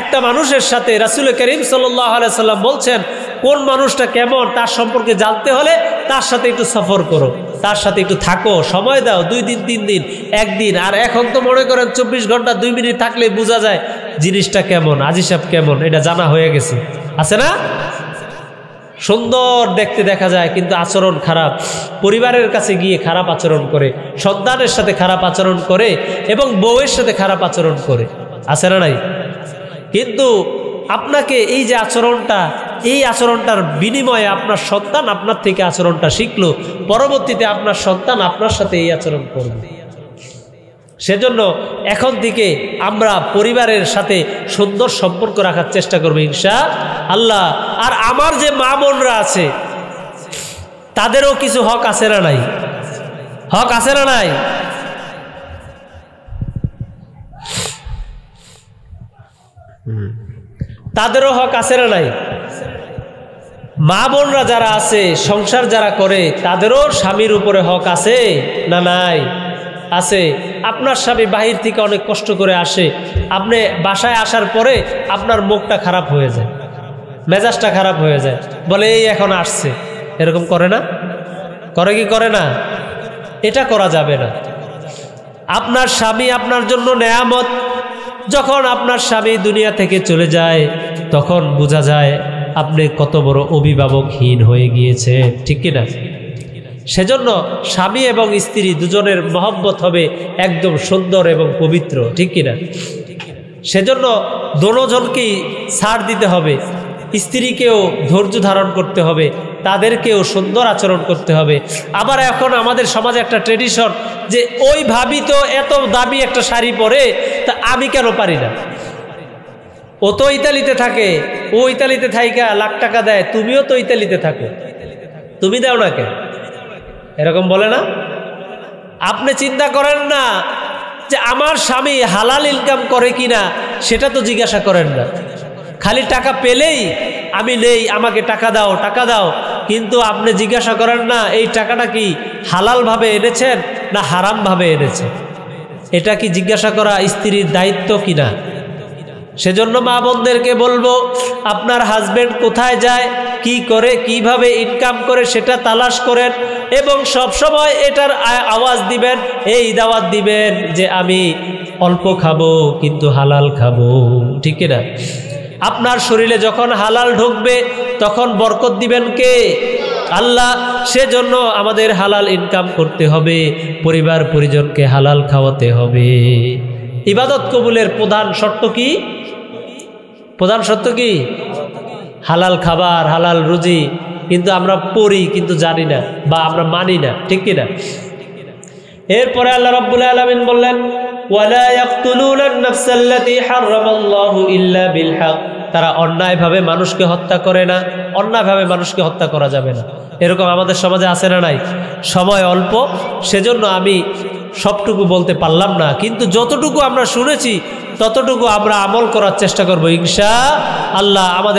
একটা মানুষের সাথে, রাসূল করিম সাল্লাল্লাহু আলাইহি সাল্লাম বলছেন কোন মানুষটা কেমন তার সম্পর্কে জানতে হলে তার সাথে একটু সফর করো, তার সাথে একটু থাকো, সময় দাও, 2 দিন 3 দিন 1 দিন। আর এখন তো মনে করেন 24 ঘন্টা 2 মিনিট থাকলে বোঝা যায় জিনিসটা কেমন, আজিসাব কেমন, এটা জানা হয়ে গেছে, আছে না? সুন্দর দেখতে দেখা যায় কিন্তু আচরণ খারাপ, পরিবারের কাছে গিয়ে খারাপ আচরণ করে, সন্তানের সাথে খারাপ আচরণ করে এবং বউয়ের সাথে খারাপ আচরণ করে, আছে না নাই? কিন্তু আপনাকে এই যে আচরণটা, এই আচরণটার বিনিময়ে আপনার সন্তান আপনার থেকে আচরণটা শিখলো, পরবর্তীতে আপনার সন্তান আপনার সাথে এই আচরণ করবে। সেজন্য এখন থেকে আমরা পরিবারের সাথে সুন্দর সম্পর্ক রাখার চেষ্টা করবো ইনশাআল্লাহ। আর আমার যে মা বোনরা আছে তাদেরও কিছু হক আছে না নাই? হক আছে না নাই? তাদেরও হক আছে না নাই? মা বোনরা যারা আছে, সংসার যারা করে, তাদেরও স্বামীর উপরে হক আছে না নাই? আছে। আপনার স্বামী বাহির থেকে অনেক কষ্ট করে আসে, আপনি বাসায় আসার পরে আপনার মুখটা খারাপ হয়ে যায়, মেজাজটা খারাপ হয়ে যায়, বলে এই এখন আসছে, এরকম করে না? করে কি করে না? এটা করা যাবে না। আপনার স্বামী আপনার জন্য নেয়ামত। যখন আপনার স্বামী দুনিয়া থেকে চলে যায় তখন বোঝা যায় আপনি কত বড় অভিভাবকহীন হয়ে গিয়েছে, ঠিক কিনা? সেজন্য স্বামী এবং স্ত্রী দুজনের মহব্বত হবে একদম সুন্দর এবং পবিত্র, ঠিক কিনা? সেজন্য দুজনকেই ছাড় দিতে হবে, স্ত্রীকেও ধৈর্য ধারণ করতে হবে, তাদেরকেও সুন্দর আচরণ করতে হবে। আবার এখন আমাদের সমাজে একটা ট্রেডিশন যে ওই ভাবি তো এত দামি একটা শাড়ি পরে, তা আমি কেন পারি না? ও তো ইতালিতে থাকে, ও ইতালিতে থাইকা লাখ টাকা দেয়, তুমিও তো ইতালিতে থাকো, তুমি দাও না কেন? এরকম বলে না? আপনি চিন্তা করেন না যে আমার স্বামী হালাল ইনকাম করে কিনা, সেটা তো জিজ্ঞাসা করেন না। খালি টাকা পেলেই আমি নেই, আমাকে টাকা দাও, টাকা দাও, কিন্তু আপনি জিজ্ঞাসা করেন না এই টাকাটা কি হালালভাবে এনেছেন না হারামভাবে এনেছেন। এটা কি জিজ্ঞাসা করা স্ত্রীর দায়িত্ব কিনা? সেজন্য মা বোনদেরকে বলবো, আপনার হাজবেন্ড কোথায় যায়, কি করে, কিভাবে ইনকাম করে সেটা তালাশ করেন এবং সব সময় এটার আওয়াজ দিবেন, এই দাওয়াত দিবেন যে আমি অল্প খাবো কিন্তু হালাল খাবো, ঠিক না? আপনার শরীরে যখন হালাল ঢুকবে তখন বরকত দিবেন কে? আল্লাহ। সেজন্য আমাদের হালাল ইনকাম করতে হবে, পরিবার পরিজনকে হালাল খাওয়াতে হবে। ইবাদত কবুলের প্রধান শর্ত কি? প্রধান শর্ত কি? হালাল খাবার, হালাল রুজি। কিন্তু আমরা পড়ি কিন্তু জানি না বা আমরা মানি না, ঠিক কিনা? এরপরে আল্লাহ রাব্বুল আলামিন বললেন, ওয়ালা ইয়াকতুলুনান নাফসাল্লাতী হারামাল্লাহু ইল্লা বিল হক। তারা অন্যায়ভাবে মানুষকে হত্যা করে না, অন্যায়ভাবে মানুষকে হত্যা করা যাবে না। এরকম আমাদের সমাজে আছে না নাই? সময় অল্প, সেজন্য আমি সবটুকু বলতে পারলাম না, কিন্তু যতটুকু আমরা শুনেছি ততটুকু আমরা আমল করার চেষ্টা করব ইনশাআল্লাহ। আমাদের